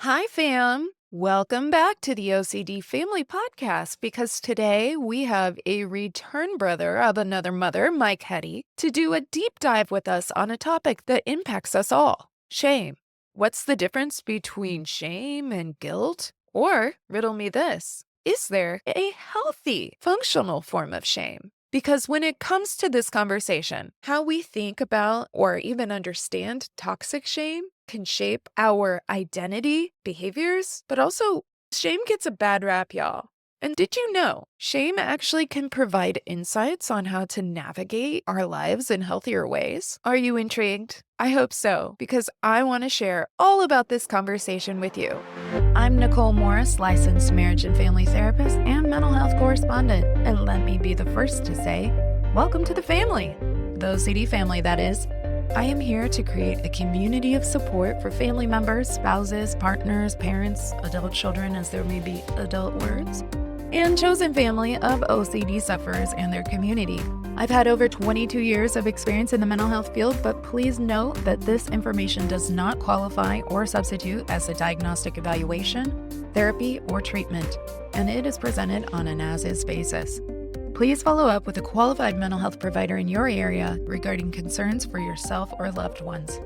Hi, fam. Welcome back to the OCD Family Podcast because today we have a return brother of another mother, Mike Heady, to do a deep dive with us on a topic that impacts us all: shame. What's the difference between shame and guilt? Or, riddle me this, is there a healthy, functional form of shame? Because when it comes to this conversation, how we think about or even understand toxic shame can shape our identity, behaviors, but also shame gets a bad rap, y'all. And did you know shame actually can provide insights on how to navigate our lives in healthier ways? Are you intrigued? I hope so, because I want to share all about this conversation with you. I'm Nicole Morris, licensed marriage and family therapist and mental health correspondent. And let me be the first to say, welcome to the family. The OCD family, that is. I am here to create a community of support for family members, spouses, partners, parents, adult children, as there may be adult words, and chosen family of OCD sufferers and their community. I've had over 22 years of experience in the mental health field, but please note that this information does not qualify or substitute as a diagnostic evaluation, therapy, or treatment, and it is presented on an as-is basis. Please follow up with a qualified mental health provider in your area regarding concerns for yourself or loved ones.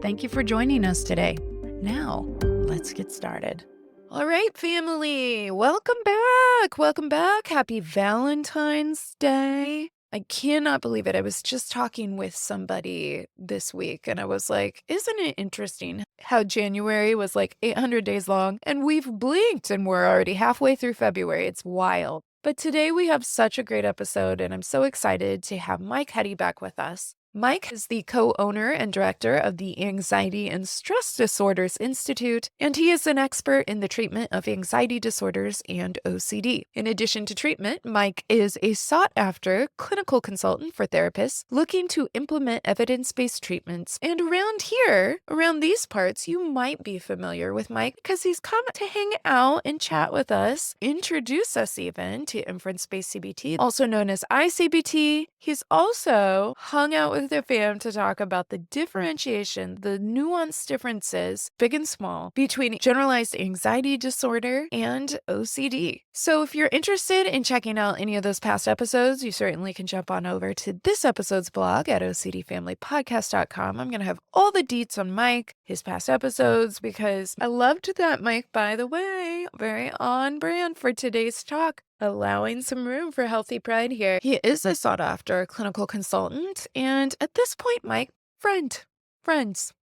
Thank you for joining us today. Now, let's get started. All right, family, welcome back. Welcome back. Happy Valentine's Day. I cannot believe it. I was just talking with somebody this week and I was like, isn't it interesting how January was like 800 days long and we've blinked and we're already halfway through February. It's wild. But today we have such a great episode and I'm so excited to have Mike Heady back with us. Mike is the co-owner and director of the Anxiety and Stress Disorders Institute, and he is an expert in the treatment of anxiety disorders and OCD. In addition to treatment, Mike is a sought-after clinical consultant for therapists looking to implement evidence-based treatments. And around here, around these parts, you might be familiar with Mike because he's come to hang out and chat with us, introduce us even to inference-based CBT, also known as ICBT. He's also hung out with the fam to talk about the differentiation, the nuanced differences, big and small, between generalized anxiety disorder and OCD. So if you're interested in checking out any of those past episodes, you certainly can jump on over to this episode's blog at OCDFamilyPodcast.com. I'm going to have all the deets on Mike, his past episodes, because I loved that Mike, by the way, very on brand for today's talk, allowing some room for healthy pride here. He is a sought-after clinical consultant, and at this point, Mike, friends.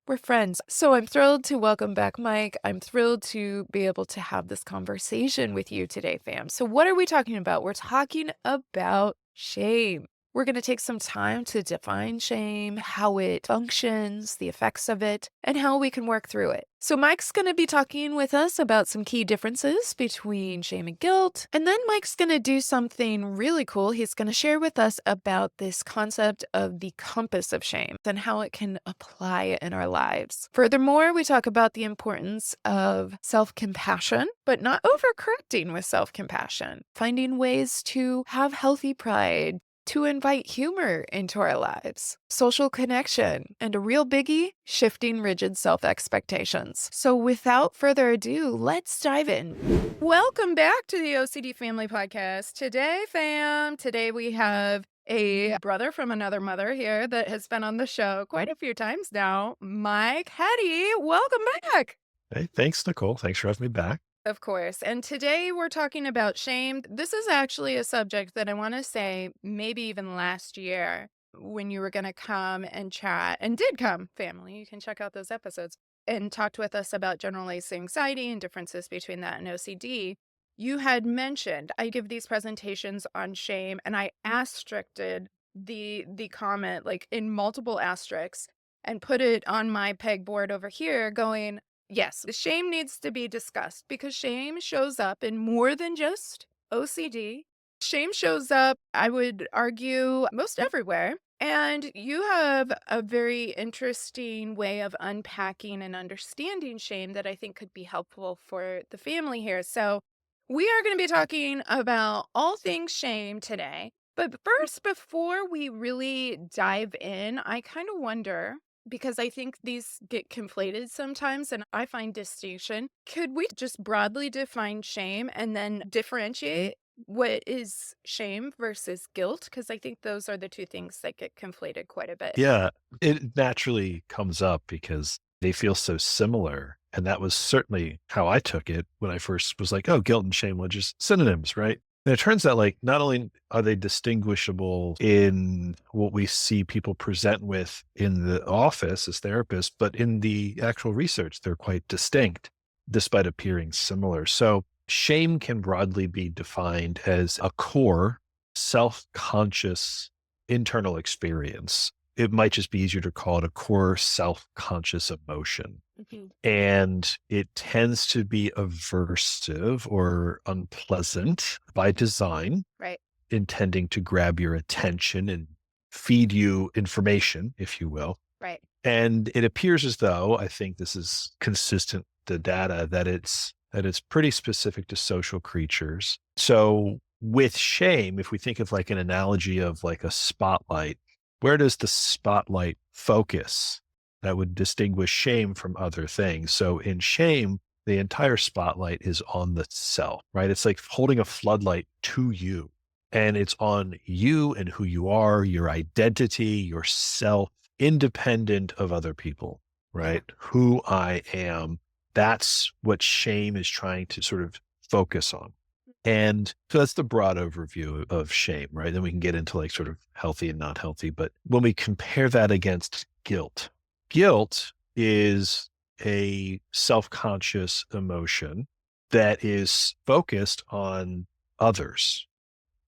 We're friends. So I'm thrilled to welcome back Mike. I'm thrilled to be able to have this conversation with you today, fam. So what are we talking about? We're talking about shame. We're going to take some time to define shame, how it functions, the effects of it, and how we can work through it. So Mike's going to be talking with us about some key differences between shame and guilt. And then Mike's going to do something really cool. He's going to share with us about this concept of the compass of shame and how it can apply in our lives. Furthermore, we talk about the importance of self-compassion, but not overcorrecting with self-compassion, finding ways to have healthy pride, to invite humor into our lives, social connection, and a real biggie, shifting rigid self-expectations. So without further ado, let's dive in. Welcome back to the OCD Family Podcast. Today, fam, we have a brother from another mother here that has been on the show quite a few times now, Mike Heady. Welcome back. Hey, thanks, Nicole. Thanks for having me back. Of course. And today we're talking about shame. This is actually a subject that I want to say maybe even last year when you were going to come and chat and did come, family. You can check out those episodes and talked with us about generalized anxiety and differences between that and OCD. You had mentioned I give these presentations on shame and I asteriskeded the comment like in multiple asterisks and put it on my pegboard over here going, yes, the shame needs to be discussed because shame shows up in more than just OCD. Shame shows up, I would argue, most everywhere. And you have a very interesting way of unpacking and understanding shame that I think could be helpful for the family here. So we are going to be talking about all things shame today. But first, before we really dive in, I kind of wonder, Because I think these get conflated sometimes, and I find distinction. Could we just broadly define shame and then differentiate what is shame versus guilt? Because I think those are the two things that get conflated quite a bit. Yeah, it naturally comes up because they feel so similar. And that was certainly how I took it when I first was like, oh, guilt and shame were just synonyms, right? And it turns out like not only are they distinguishable in what we see people present with in the office as therapists, but in the actual research, they're quite distinct despite appearing similar. So shame can broadly be defined as a core self-conscious internal experience. It might just be easier to call it a core self-conscious emotion. Mhm. And it tends to be aversive or unpleasant by design, Right. intending to grab your attention and feed you information, if you will. Right. And it appears as though, I think this is consistent with the data, that it's pretty specific to social creatures. So with shame, if we think of like an analogy of like a spotlight, where does the spotlight focus? That would distinguish shame from other things. So in shame, the entire spotlight is on the self, right? It's like holding a floodlight to you, and it's on you and who you are, your identity, your self, independent of other people, Yeah. right? Who I am. That's what shame is trying to sort of focus on. And so that's the broad overview of shame, right? Then we can get into like sort of healthy and not healthy. But when we compare that against guilt, guilt is a self conscious emotion that is focused on others.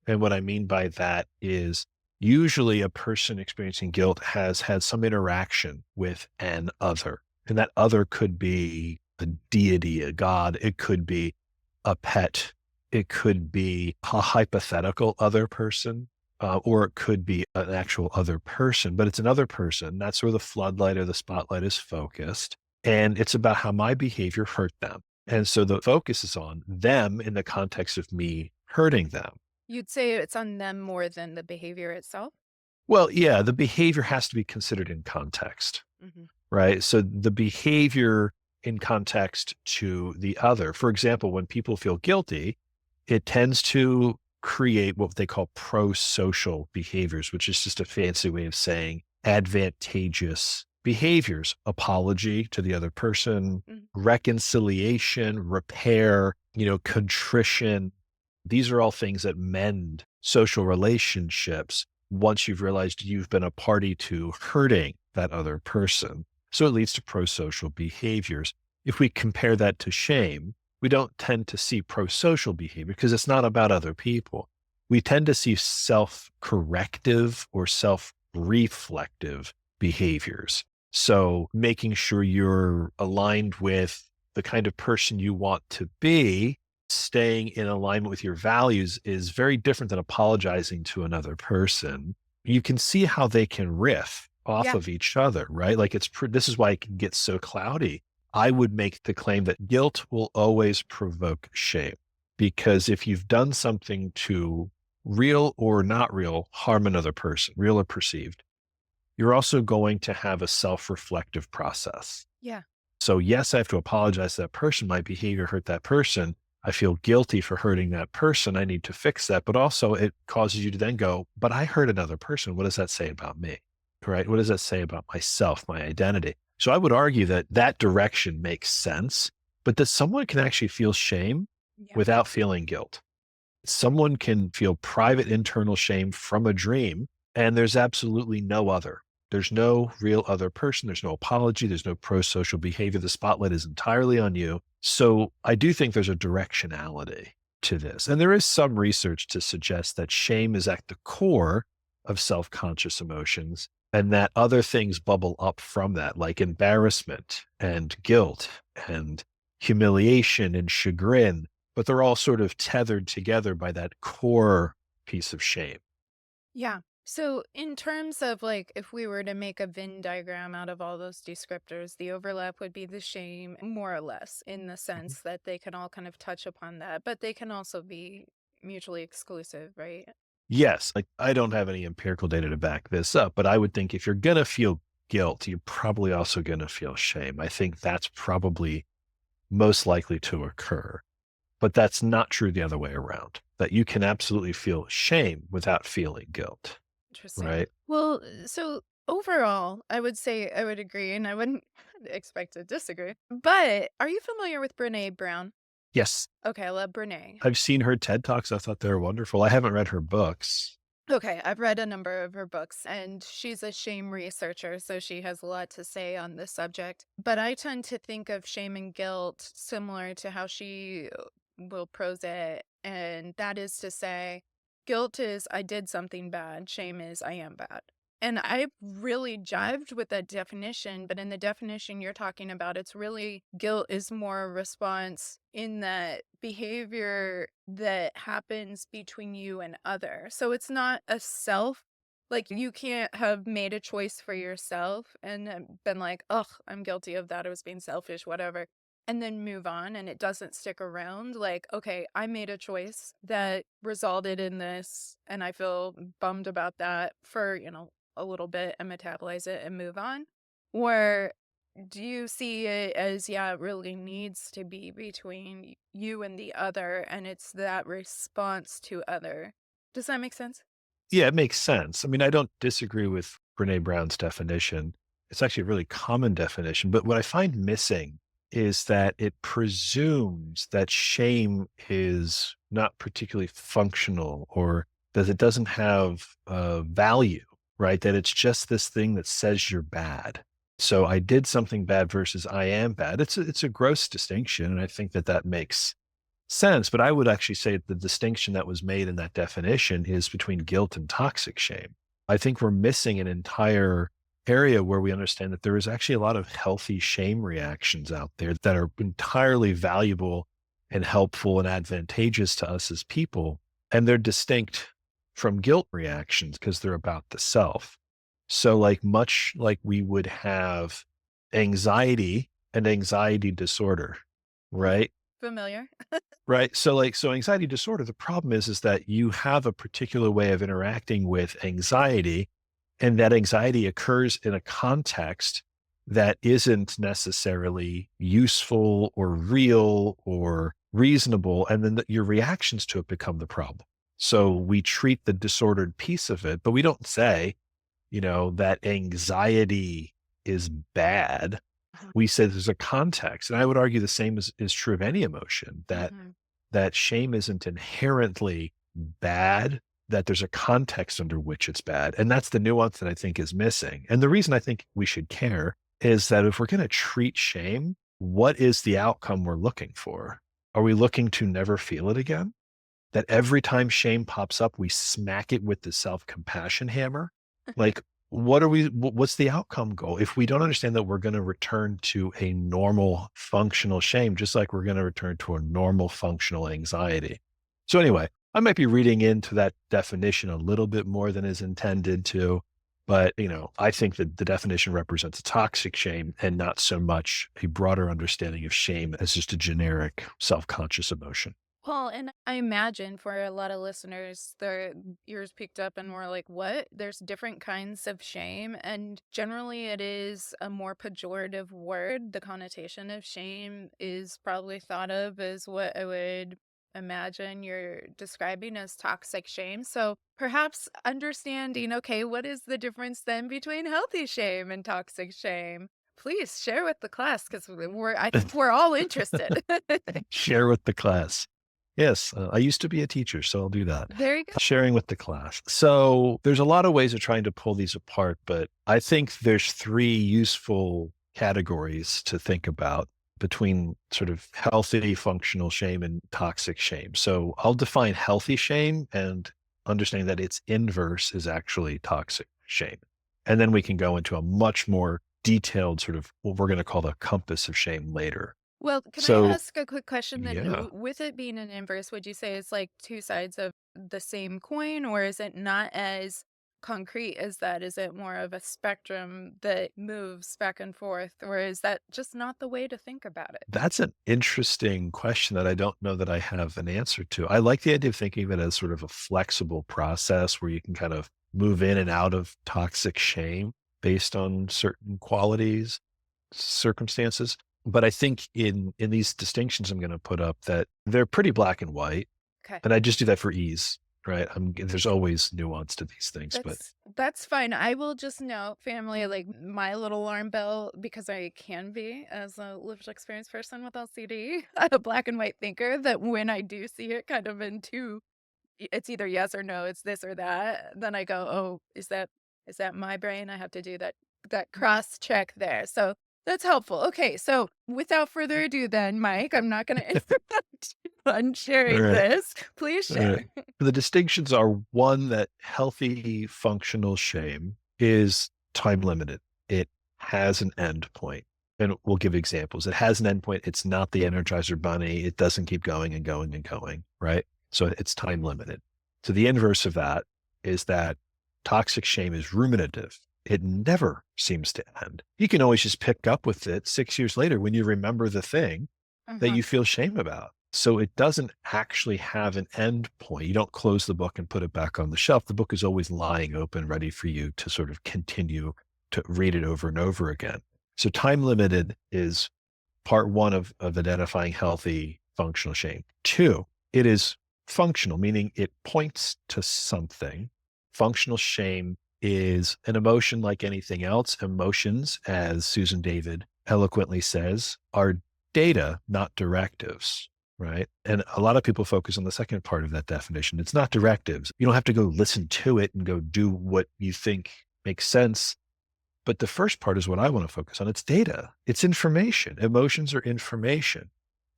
And what I mean by that is usually a person experiencing guilt has had some interaction with an other. And that other could be a deity, a god. It could be a pet. It could be a hypothetical other person, or it could be an actual other person, but it's another person. That's where the floodlight or the spotlight is focused. And it's about how my behavior hurt them. And so the focus is on them in the context of me hurting them. You'd say it's on them more than the behavior itself? Well, yeah, the behavior has to be considered in context, Mhm. right? So the behavior in context to the other. For example, when people feel guilty, it tends to create what they call pro-social behaviors, which is just a fancy way of saying advantageous behaviors, apology to the other person, Mhm. reconciliation, repair, contrition. These are all things that mend social relationships once you've realized you've been a party to hurting that other person. So it leads to pro-social behaviors. If we compare that to shame, we don't tend to see pro-social behavior because it's not about other people. We tend to see self-corrective or self-reflective behaviors. So making sure you're aligned with the kind of person you want to be, staying in alignment with your values is very different than apologizing to another person. You can see how they can riff off Yeah. of each other, right? Like this is why it can get so cloudy. I would make the claim that guilt will always provoke shame, because if you've done something to, real or not real, harm another person, real or perceived, you're also going to have a self-reflective process. Yeah. So yes, I have to apologize to that person. My behavior hurt that person. I feel guilty for hurting that person. I need to fix that. But also it causes you to then go, but I hurt another person. What does that say about me? Right? What does that say about myself, my identity? So I would argue that that direction makes sense, but that someone can actually feel shame Yeah. without feeling guilt. Someone can feel private internal shame from a dream, and there's absolutely no other. There's no real other person. There's no apology. There's no pro-social behavior. The spotlight is entirely on you. So I do think there's a directionality to this. And there is some research to suggest that shame is at the core of self-conscious emotions and that other things bubble up from that, like embarrassment and guilt and humiliation and chagrin, but they're all sort of tethered together by that core piece of shame. Yeah. So, in terms of like, if we were to make a Venn diagram out of all those descriptors, the overlap would be the shame, more or less, in the Mhm. sense that they can all kind of touch upon that, but they can also be mutually exclusive, right? Yes, like I don't have any empirical data to back this up, but I would think if you're going to feel guilt, you're probably also going to feel shame. I think that's probably most likely to occur. But that's not true the other way around, that you can absolutely feel shame without feeling guilt, Interesting. right? Well, so overall, I would say I would agree, and I wouldn't expect to disagree. But are you familiar with Brene Brown? Yes, Okay, I love Brene. I've seen her TED Talks. I thought they were wonderful. I haven't read her books. Okay, I've read a number of her books, and she's a shame researcher, so she has a lot to say on this subject. But I tend to think of shame and guilt similar to how she will prose it, and that is to say, guilt is I did something bad, shame is I am bad. And I really jived with that definition, but in the definition you're talking about, it's really guilt is more a response in that behavior that happens between you and other. So it's not a self, like you can't have made a choice for yourself and been like, ugh, I'm guilty of that. I was being selfish, whatever. And then move on and it doesn't stick around. Like, okay, I made a choice that resulted in this and I feel bummed about that for, a little bit and metabolize it and move on? Or do you see it as, yeah, it really needs to be between you and the other, and it's that response to other? Does that make sense? Yeah, it makes sense. I mean, I don't disagree with Brene Brown's definition. It's actually a really common definition. But what I find missing is that it presumes that shame is not particularly functional or that it doesn't have value, right? That it's just this thing that says you're bad. So I did something bad versus I am bad. It's a gross distinction. And I think that that makes sense. But I would actually say the distinction that was made in that definition is between guilt and toxic shame. I think we're missing an entire area where we understand that there is actually a lot of healthy shame reactions out there that are entirely valuable and helpful and advantageous to us as people. And they're distinct from guilt reactions because they're about the self. So, like, much like we would have anxiety and anxiety disorder, Mhm. right? Familiar? Right. So anxiety disorder, the problem is that you have a particular way of interacting with anxiety, and that anxiety occurs in a context that isn't necessarily useful or real or reasonable. And then your reactions to it become the problem. So we treat the disordered piece of it, but we don't say, that anxiety is bad. We say there's a context. And I would argue the same is true of any emotion, that Mm-hmm. shame isn't inherently bad, that there's a context under which it's bad. And that's the nuance that I think is missing. And the reason I think we should care is that if we're going to treat shame, what is the outcome we're looking for? Are we looking to never feel it again? That every time shame pops up, we smack it with the self-compassion hammer? Like, what's the outcome goal? If we don't understand that we're going to return to a normal functional shame, just like we're going to return to a normal functional anxiety. So anyway, I might be reading into that definition a little bit more than is intended to, but I think that the definition represents a toxic shame and not so much a broader understanding of shame as just a generic self-conscious emotion. Well, and I imagine for a lot of listeners, their ears picked up and were like, what? There's different kinds of shame. And generally, it is a more pejorative word. The connotation of shame is probably thought of as what I would imagine you're describing as toxic shame. So perhaps understanding, okay, what is the difference then between healthy shame and toxic shame? Please share with the class because I think we're all interested. Share with the class. Yes, I used to be a teacher, so I'll do that. There you go. Sharing with the class. So there's a lot of ways of trying to pull these apart, but I think there's three useful categories to think about between sort of healthy functional shame and toxic shame. So I'll define healthy shame and understanding that its inverse is actually toxic shame. And then we can go into a much more detailed sort of what we're going to call the compass of shame later. Well, can I So ask a quick question then? yeah, With it being an inverse, would you say it's like two sides of the same coin, or is it not as concrete as that? Is it more of a spectrum that moves back and forth, or is that just not the way to think about it? that's an interesting question that I don't know that I have an answer to. I like the idea of thinking of it as sort of a flexible process where you can kind of move in and out of toxic shame based on certain qualities, circumstances. But I think in these distinctions I'm going to put up that they're pretty black and white. Okay. And I just do that for ease, right? There's always nuance to these things, but That's fine. I will just note, family, like my little alarm bell, because I can be, as a lived experience person with LCD, a black and white thinker, that when I do see it kind of in two, it's either yes or no, it's this or that, then I go, oh, is that my brain? I have to do that cross check there. So that's helpful. Okay, so without further ado, then, Mike, I'm not going to interrupt you on all sharing right. this. Please All right. share. The distinctions are one that healthy functional shame is time limited. It has an end point. And we'll give examples. It has an end point. It's not the Energizer Bunny. It doesn't keep going and going and going, right? So it's time limited. So the inverse of that is that toxic shame is ruminative. It never seems to end. You can always just pick up with it 6 years later when you remember the thing that Uh-huh. you feel shame about. So it doesn't actually have an end point. You don't close the book and put it back on the shelf. The book is always lying open, ready for you to sort of continue to read it over and over again. So time limited is part one of identifying healthy functional shame. Two, it is functional, meaning it points to something. Functional shame is an emotion like anything else. Emotions, as Susan David eloquently says, are data, not directives, right? And a lot of people focus on the second part of that definition. It's not directives. You don't have to go listen to it and go do what you think makes sense. But the first part is what I want to focus on. It's data. It's information. Emotions are information.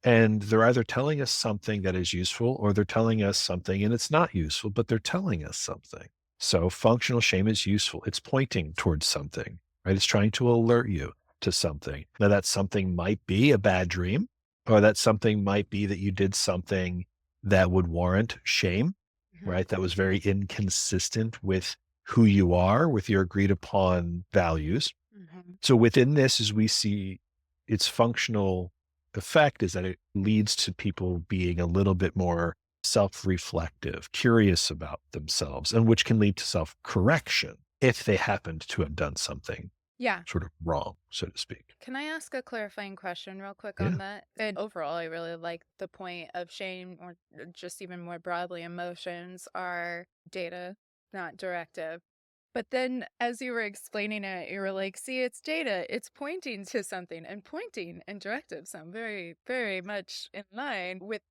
And they're either telling us something that is useful or they're telling us something and it's not useful, but they're telling us something. So functional shame is useful. It's pointing towards something, right? It's trying to alert you to something. Now, that something might be a bad dream, or that something might be that you did something that would warrant shame, Mhm. right? That was very inconsistent with who you are, with your agreed upon values. Mhm. So within this, as we see its functional effect is that it leads to people being a little bit more self-reflective, curious about themselves, and which can lead to self-correction if they happened to have done something Yeah. sort of wrong, so to speak. Can I ask a clarifying question real quick on Yeah. that? And overall, I really like the point of shame, or just even more broadly, emotions are data, not directive. But then as you were explaining it, you were like, see, it's data, it's pointing to something, and pointing and directive sound very, very much in line with.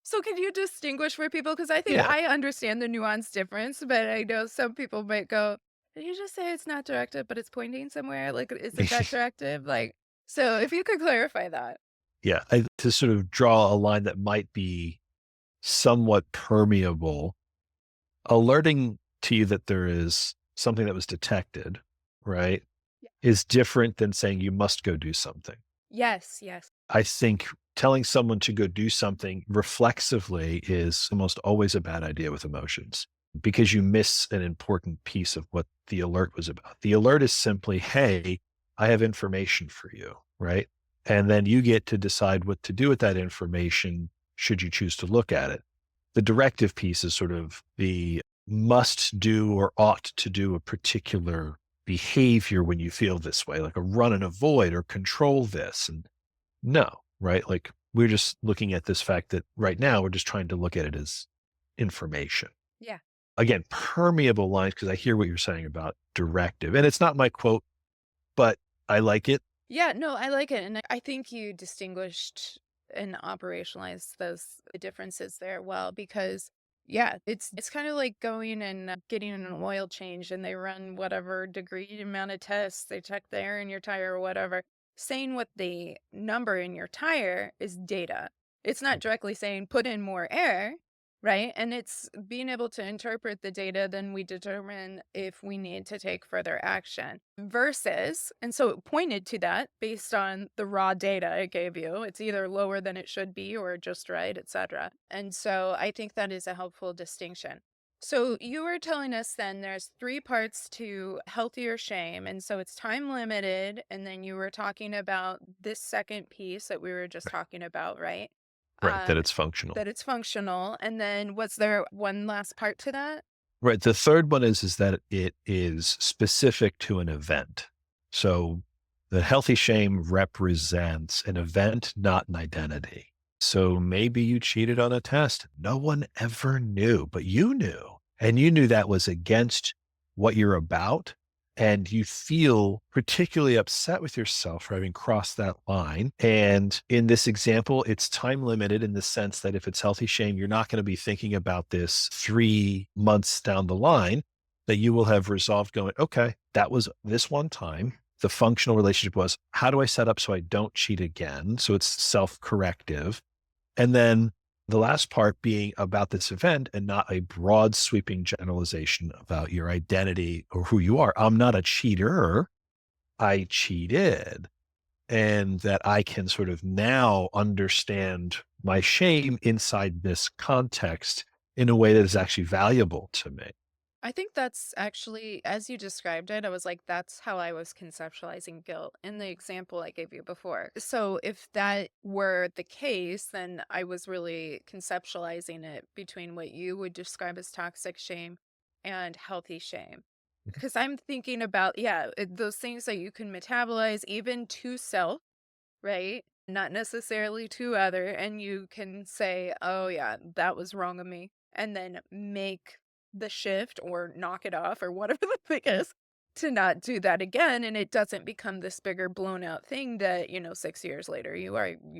So can you distinguish for people? Because I think Yeah. I understand the nuance difference, but I know some people might go, did you just say it's not directive, but it's pointing somewhere? Like, isn't that directive? Like, so if you could clarify that. Yeah. To sort of draw a line that might be somewhat permeable, alerting to you that there is something that was detected, right, Yeah. is different than saying you must go do something. Yes, yes. I think telling someone to go do something reflexively is almost always a bad idea with emotions because you miss an important piece of what the alert was about. The alert is simply, hey, I have information for you, right? And then you get to decide what to do with that information should you choose to look at it. The directive piece is sort of the must do or ought to do a particular behavior when you feel this way, like a run and avoid or control this. And no, right? Like we're just looking at this fact that right now we're just trying to look at it as information. Yeah. Again, permeable lines, because I hear what you're saying about directive. And it's not my quote, but I like it. Yeah, no, I like it. And I think you distinguished and operationalized those differences there well because yeah, it's kind of like going and getting an oil change and they run whatever degree amount of tests, they check the air in your tire or whatever. Saying what the number in your tire is data. It's not directly saying put in more air, right? And it's being able to interpret the data, then we determine if we need to take further action versus, and so it pointed to that based on the raw data it gave you. It's either lower than it should be or just right, etc. And so I think that is a helpful distinction. So you were telling us then there's three parts to healthier shame. And so it's time limited. And then you were talking about this second piece that we were just talking about, right? Right. That Um, it's functional. that it's functional. And then was there one last part to that? Right. The third one is that it is specific to an event. So the healthy shame represents an event, not an identity. So maybe you cheated on a test. No one ever knew, but you knew. And you knew that was against what you're about. And you feel particularly upset with yourself for having crossed that line. And in this example, it's time limited in the sense that if it's healthy shame, you're not going to be thinking about this 3 months down the line, that you will have resolved going, okay, that was this one time. The functional relationship was, how do I set up so I don't cheat again? So it's self corrective. And then the last part being about this event and not a broad sweeping generalization about your identity or who you are. I'm not a cheater. I cheated. And that I can sort of now understand my shame inside this context in a way that is actually valuable to me. I think that's actually, as you described it, I was like, that's how I was conceptualizing guilt in the example I gave you before. So if that were the case, then I was really conceptualizing it between what you would describe as toxic shame and healthy shame. Because I'm thinking about, yeah, those things that you can metabolize even to self, right? Not necessarily to other. And you can say, oh, yeah, that was wrong of me. And then make the shift or knock it off or whatever the thing is to not do that again. And it doesn't become this bigger blown out thing that, 6 years later, you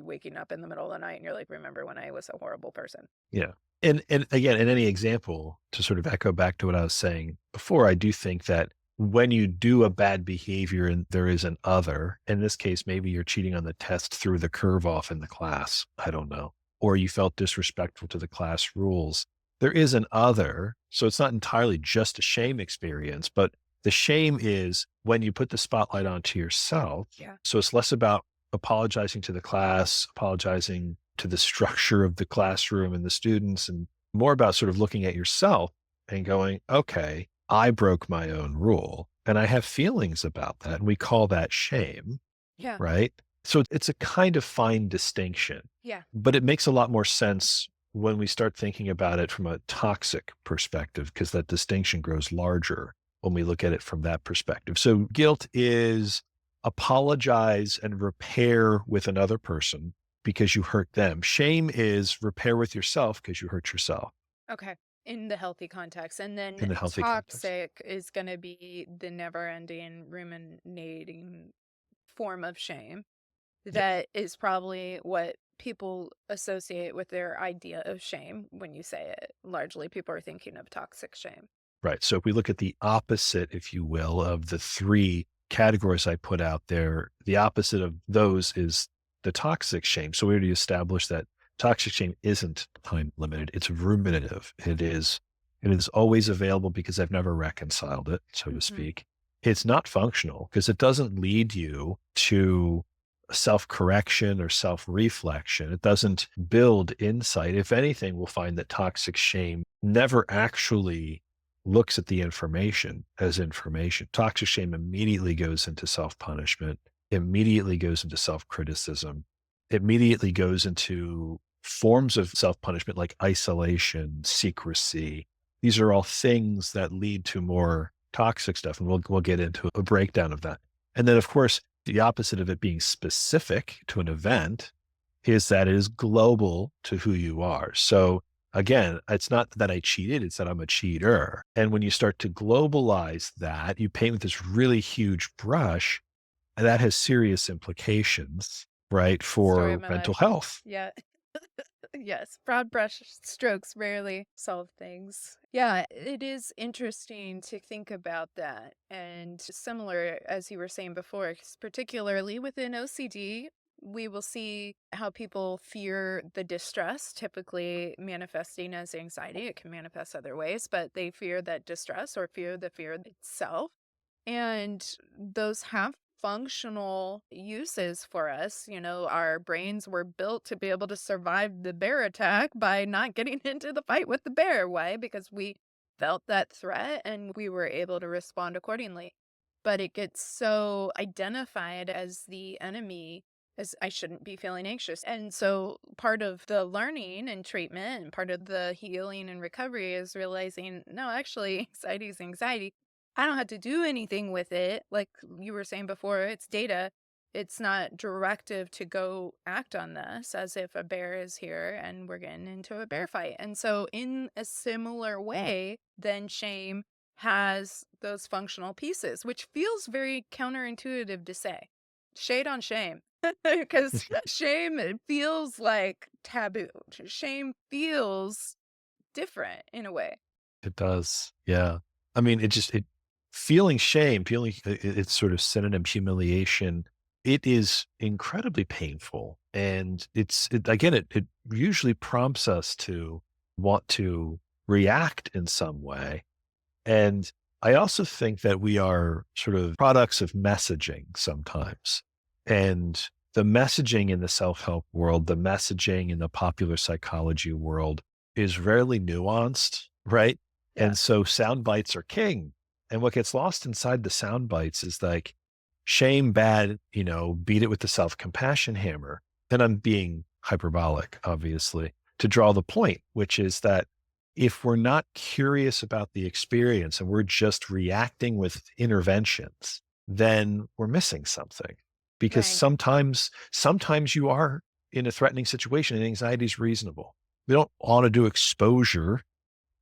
waking up in the middle of the night and you're like, remember when I was a horrible person? Yeah. And again, in any example, to sort of echo back to what I was saying before, I do think that when you do a bad behavior and there is an other, in this case, maybe you're cheating on the test, threw the curve off in the class. I don't know. Or you felt disrespectful to the class rules. There is an other. So it's not entirely just a shame experience, but the shame is when you put the spotlight onto yourself. Yeah. So it's less about apologizing to the class, apologizing to the structure of the classroom and the students, and more about sort of looking at yourself and going, okay, I broke my own rule and I have feelings about that. And we call that shame, Yeah. right? So it's a kind of fine distinction, Yeah. but it makes a lot more sense when we start thinking about it from a toxic perspective, because that distinction grows larger when we look at it from that perspective. So guilt is apologize and repair with another person because you hurt them. Shame is repair with yourself because you hurt yourself Okay. In the healthy context. And then in a healthy context. toxic is going to be the never ending ruminating form of shame. Yeah. That is probably what people associate with their idea of shame when you say it. Largely, people are thinking of toxic shame. Right. So if we look at the opposite, if you will, of the three categories I put out there, the opposite of those is the toxic shame. So we already established that toxic shame isn't time limited. It's ruminative. It is always available because I've never reconciled it, so to Hmm. speak. It's not functional because it doesn't lead you to self-correction or self-reflection. It doesn't build insight. If anything, we'll find that toxic shame never actually looks at the information as information. Toxic shame immediately goes into self-punishment, immediately goes into self-criticism, immediately goes into forms of self-punishment like isolation, secrecy. These are all things that lead to more toxic stuff. And we'll get into a breakdown of that. And then, of course, the opposite of it being specific to an event is that it is global to who you are. So again, it's not that I cheated, it's that I'm a cheater. And when you start to globalize that, you paint with this really huge brush, and that has serious implications, right, Story of for my mental life. health. Yeah. Yes. Broad brush strokes rarely solve things. Yeah. It is interesting to think about that. And similar, as you were saying before, 'cause particularly within OCD, we will see how people fear the distress, typically manifesting as anxiety. It can manifest other ways, but they fear that distress or fear the fear itself. And those have functional uses for us. Our brains were built to be able to survive the bear attack by not getting into the fight with the bear. Why? Because we felt that threat and we were able to respond accordingly. But it gets so identified as the enemy as I shouldn't be feeling anxious. And so part of the learning and treatment and part of the healing and recovery is realizing, no, actually, anxiety is anxiety. I don't have to do anything with it. Like you were saying before, it's data. It's not directive to go act on this as if a bear is here and we're getting into a bear fight. And so, in a similar way, then shame has those functional pieces, which feels very counterintuitive to say. Shade on shame. Because shame, it feels like taboo. Shame feels different in a way. It does. Yeah. I mean, feeling shame, it's sort of synonym humiliation. It is incredibly painful. And it usually prompts us to want to react in some way. And I also think that we are sort of products of messaging sometimes. And the messaging in the self-help world, the messaging in the popular psychology world is rarely nuanced, right? Yeah. And so sound bites are king. And what gets lost inside the sound bites is like shame bad, beat it with the self-compassion hammer. And I'm being hyperbolic, obviously, to draw the point, which is that if we're not curious about the experience and we're just reacting with interventions, then we're missing something. Because Right. sometimes you are in a threatening situation and anxiety is reasonable. We don't want to do exposure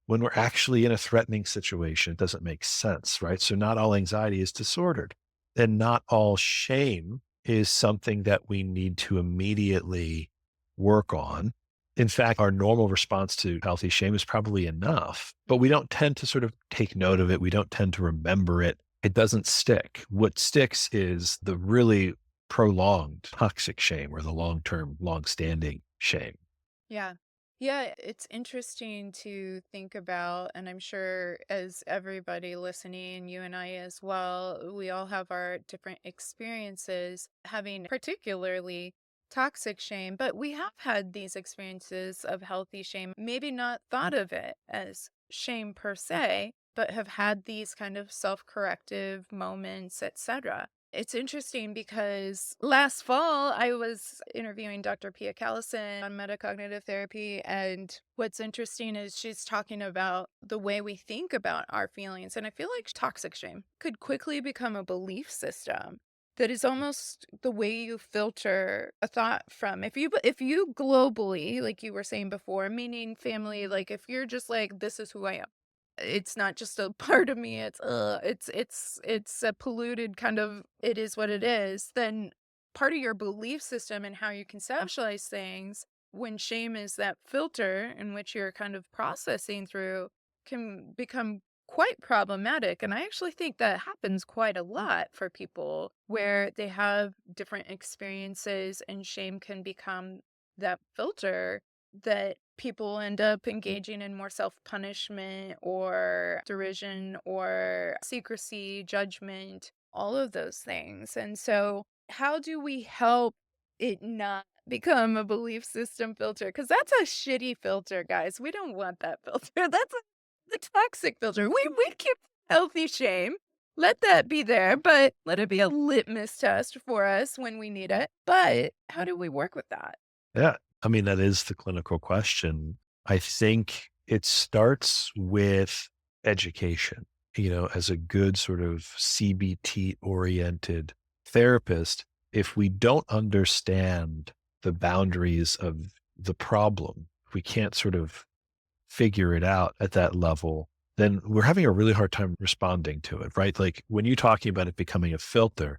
when we're actually in a threatening situation. It doesn't make sense, right? So not all anxiety is disordered, and not all shame is something that we need to immediately work on. In fact, our normal response to healthy shame is probably enough, but we don't tend to sort of take note of it. We don't tend to remember it. It doesn't stick. What sticks is the really prolonged toxic shame or the long-term, long-standing shame. Yeah. Yeah, it's interesting to think about, and I'm sure as everybody listening, you and I as well, we all have our different experiences having particularly toxic shame, but we have had these experiences of healthy shame, maybe not thought of it as shame per se, but have had these kind of self-corrective moments, etc. It's interesting because last fall I was interviewing Dr. Pia Callison on metacognitive therapy. And what's interesting is she's talking about the way we think about our feelings. And I feel like toxic shame could quickly become a belief system that is almost the way you filter a thought from. If you globally, like you were saying before, meaning family, like if you're just like, this is who I am, it's not just a part of me, it's a polluted kind of, it is what it is, then part of your belief system and how you conceptualize things, when shame is that filter in which you're kind of processing through, can become quite problematic. And I actually think that happens quite a lot for people where they have different experiences and shame can become that filter that people end up engaging in more self-punishment or derision or secrecy, judgment, all of those things. And so, how do we help it not become a belief system filter? Because that's a shitty filter, guys. We don't want that filter. The toxic filter. We keep healthy shame. Let that be there, but let it be a litmus test for us when we need it. But how do we work with that? Yeah. I mean, that is the clinical question. I think it starts with education, as a good sort of CBT oriented therapist. If we don't understand the boundaries of the problem, if we can't sort of figure it out at that level, then we're having a really hard time responding to it, right? Like when you're talking about it becoming a filter,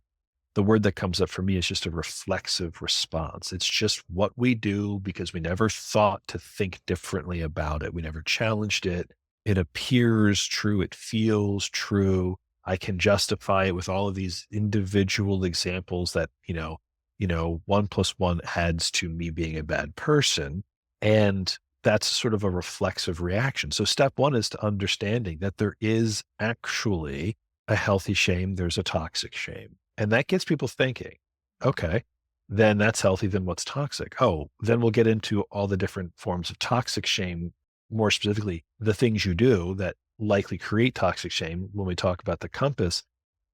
the word that comes up for me is just a reflexive response. It's just what we do because we never thought to think differently about it. We never challenged it. It appears true. It feels true. I can justify it with all of these individual examples that, 1+1 adds to me being a bad person. And that's sort of a reflexive reaction. So step one is to understanding that there is actually a healthy shame. There's a toxic shame. And that gets people thinking, okay, then that's healthy. Then what's toxic? Oh, then we'll get into all the different forms of toxic shame, more specifically, the things you do that likely create toxic shame when we talk about the compass.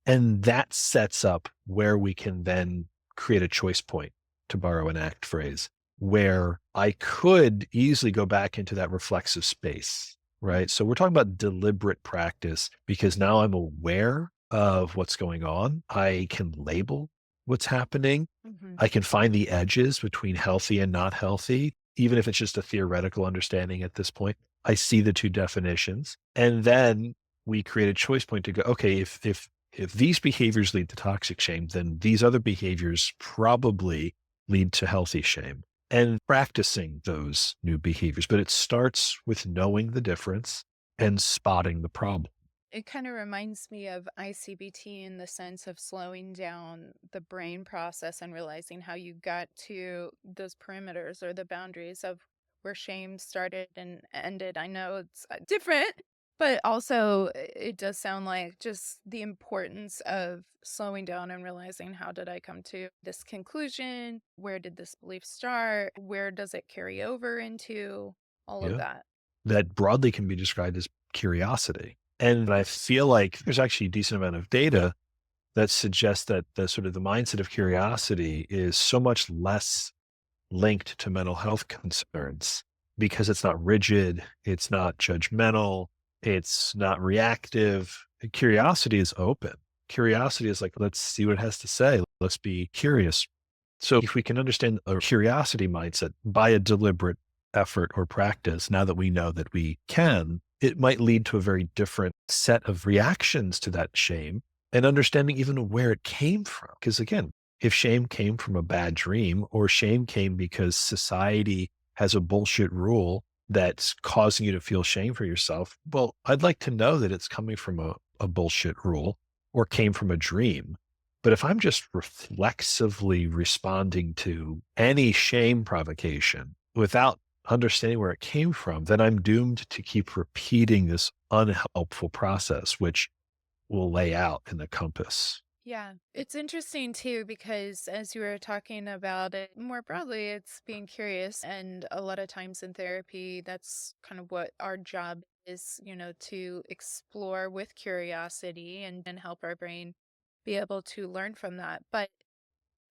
And that sets up where we can then create a choice point to borrow an ACT phrase, where I could easily go back into that reflexive space, right? So we're talking about deliberate practice because now I'm aware of what's going on. I can label what's happening. Mhm. I can find the edges between healthy and not healthy, even if it's just a theoretical understanding at this point. I see the two definitions. And then we create a choice point to go, okay, if these behaviors lead to toxic shame, then these other behaviors probably lead to healthy shame and practicing those new behaviors. But it starts with knowing the difference and spotting the problem. It kind of reminds me of ICBT in the sense of slowing down the brain process and realizing how you got to those perimeters or the boundaries of where shame started and ended. I know it's different, but also it does sound like just the importance of slowing down and realizing how did I come to this conclusion? Where did this belief start? Where does it carry over into all of Yeah. that? That broadly can be described as curiosity. And I feel like there's actually a decent amount of data that suggests that the sort of the mindset of curiosity is so much less linked to mental health concerns because it's not rigid, it's not judgmental, it's not reactive. Curiosity is open. Curiosity is like, let's see what it has to say. Let's be curious. So if we can understand a curiosity mindset by a deliberate effort or practice, now that we know that we can, it might lead to a very different set of reactions to that shame and understanding even where it came from. Because again, if shame came from a bad dream or shame came because society has a bullshit rule that's causing you to feel shame for yourself, well, I'd like to know that it's coming from a bullshit rule or came from a dream. But if I'm just reflexively responding to any shame provocation without understanding where it came from, then I'm doomed to keep repeating this unhelpful process, which will lay out in the compass. Yeah, it's interesting too because as you were talking about it more broadly, it's being curious. And a lot of times in therapy, that's kind of what our job is, to explore with curiosity and help our brain be able to learn from that. But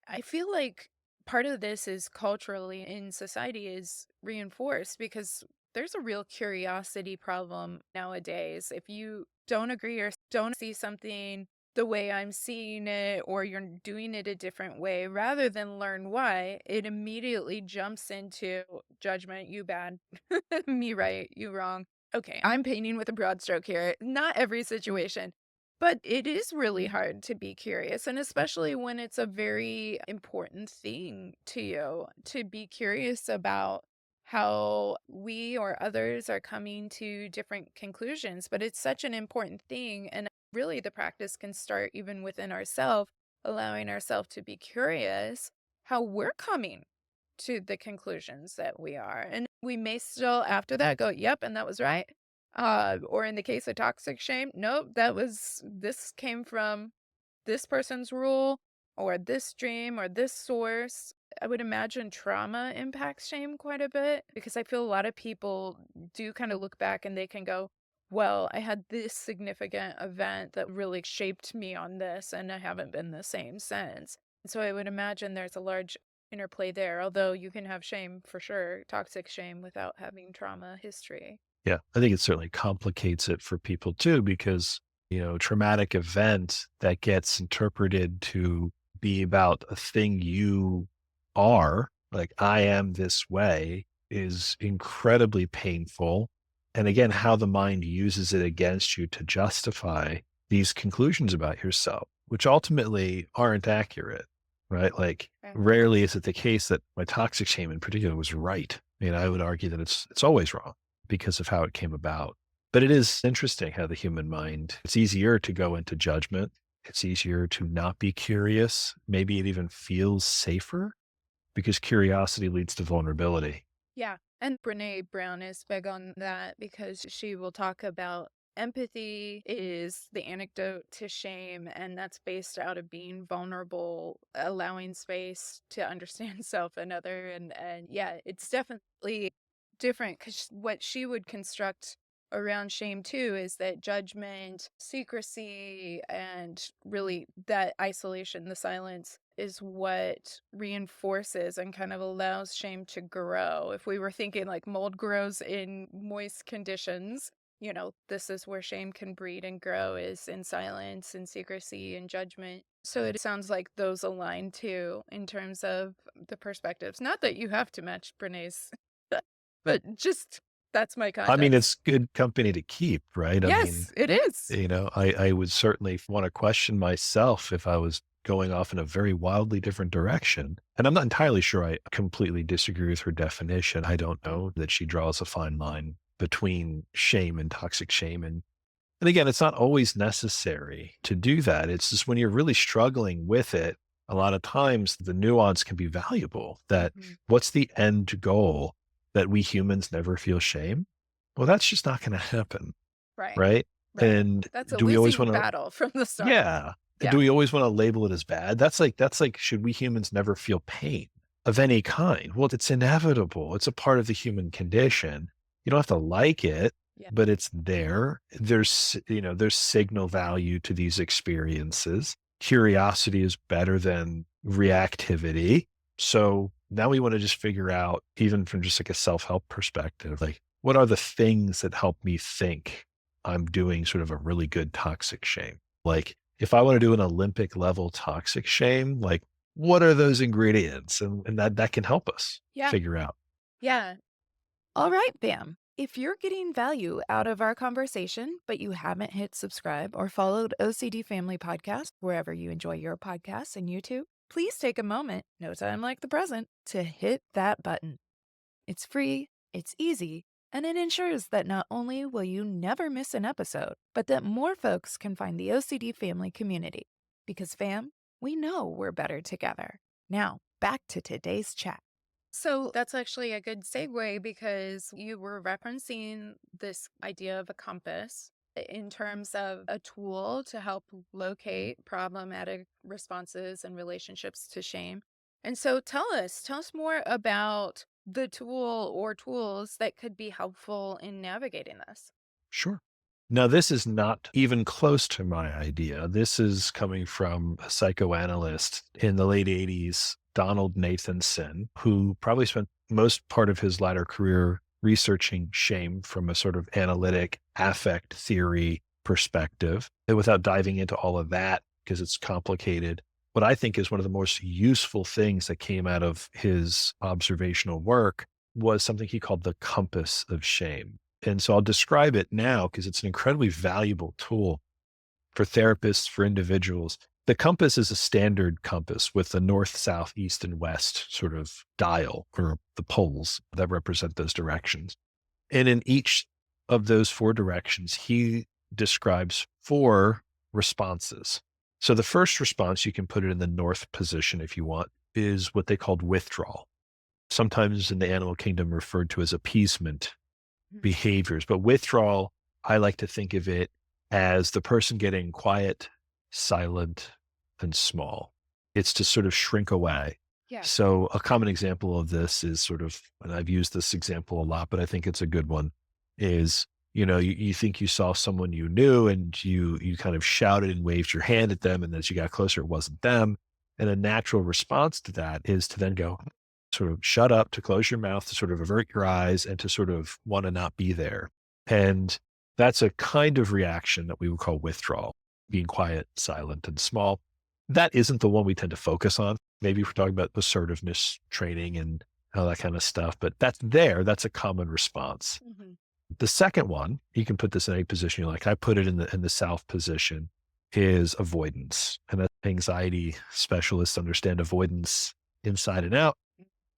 I feel like part of this is culturally in society is reinforced because there's a real curiosity problem nowadays. If you don't agree or don't see something the way I'm seeing it, or you're doing it a different way, rather than learn why, it immediately jumps into judgment. You bad, me right, you wrong. Okay, I'm painting with a broad stroke here. Not every situation, but it is really hard to be curious, and especially when it's a very important thing to you, to be curious about how we or others are coming to different conclusions. But it's such an important thing. And really, the practice can start even within ourselves, allowing ourselves to be curious how we're coming to the conclusions that we are. And we may still, after that, go, yep, and that was right. Or in the case of toxic shame, nope, this came from this person's rule or this dream or this source. I would imagine trauma impacts shame quite a bit because I feel a lot of people do kind of look back and they can go, well, I had this significant event that really shaped me on this, and I haven't been the same since. So I would imagine there's a large interplay there, although you can have shame for sure, toxic shame, without having trauma history. Yeah, I think it certainly complicates it for people too, because, traumatic event that gets interpreted to be about a thing you are, like I am this way, is incredibly painful. And again, how the mind uses it against you to justify these conclusions about yourself, which ultimately aren't accurate, right? Like Right. rarely is it the case that my toxic shame in particular was right. I mean, I would argue that it's always wrong because of how it came about. But it is interesting how the human mind, it's easier to go into judgment. It's easier to not be curious. Maybe it even feels safer because curiosity leads to vulnerability. Yeah. And Brene Brown is big on that because she will talk about empathy is the antidote to shame. And that's based out of being vulnerable, allowing space to understand self and other. And yeah, it's definitely different because what she would construct around shame too is that judgment, secrecy, and really that isolation, the silence is what reinforces and kind of allows shame to grow. If we were thinking like mold grows in moist conditions, this is where shame can breed and grow, is in silence and secrecy and judgment. So it sounds like those align too in terms of the perspectives. Not that you have to match Brené's, but just that's my I mean, context. it's good company to keep, right? I mean, Yes, it is. I would certainly want to question myself if I was going off in a very wildly different direction. And I'm not entirely sure I completely disagree with her definition. I don't know that she draws a fine line between shame and toxic shame. And again, it's not always necessary to do that. It's just when you're really struggling with it, a lot of times the nuance can be valuable. That what's the end goal? That we humans never feel shame? Well, that's just not going to happen. Right. Right. Right. And That's a do we always losing want to, battle from the start. yeah. And Yeah. do we always want to label it as bad? That's like, should we humans never feel pain of any kind? Well, it's inevitable. It's a part of the human condition. You don't have to like it, Yeah. but it's there. There's signal value to these experiences. Curiosity is better than reactivity. So now we want to just figure out, even from just like a self-help perspective, like what are the things that help me think I'm doing sort of a really good toxic shame? Like if I want to do an Olympic level toxic shame, like what are those ingredients? And that can help us figure out. Yeah. All right, Bam. If you're getting value out of our conversation, but you haven't hit subscribe or followed OCD Family Podcast wherever you enjoy your podcasts and YouTube, please take a moment, no time like the present, to hit that button. It's free, it's easy, and it ensures that not only will you never miss an episode, but that more folks can find the OCD family community. Because, fam, we know we're better together. Now, back to today's chat. So that's actually a good segue because you were referencing this idea of a compass in terms of a tool to help locate problematic responses and relationships to shame. And so tell us more about the tool or tools that could be helpful in navigating this. Sure. Now, this is not even close to my idea. This is coming from a psychoanalyst in the late 80s, Donald Nathanson, who probably spent most part of his latter career researching shame from a sort of analytic affect theory perspective. And without diving into all of that, because it's complicated, what I think is one of the most useful things that came out of his observational work was something he called the compass of shame. And so I'll describe it now because it's an incredibly valuable tool for therapists, for individuals. The compass is a standard compass with the north, south, east, and west sort of dial, or the poles that represent those directions. And in each of those four directions, he describes four responses. So the first response, you can put it in the north position if you want, is what they called withdrawal. Sometimes in the animal kingdom referred to as appeasement behaviors. But withdrawal, I like to think of it as the person getting quiet, silent, and small. It's to sort of shrink away. Yeah. So a common example of this is sort of, and I've used this example a lot, but I think it's a good one, is, you think you saw someone you knew and you kind of shouted and waved your hand at them. And as you got closer, it wasn't them. And a natural response to that is to then go, sort of shut up, to close your mouth, to sort of avert your eyes, and to sort of want to not be there. And that's a kind of reaction that we would call withdrawal, being quiet, silent, and small. That isn't the one we tend to focus on. Maybe if we're talking about assertiveness training and all that kind of stuff, but that's a common response. Mm-hmm. The second one, you can put this in any position you like. I put it in the south position, is avoidance. And anxiety specialists understand avoidance inside and out.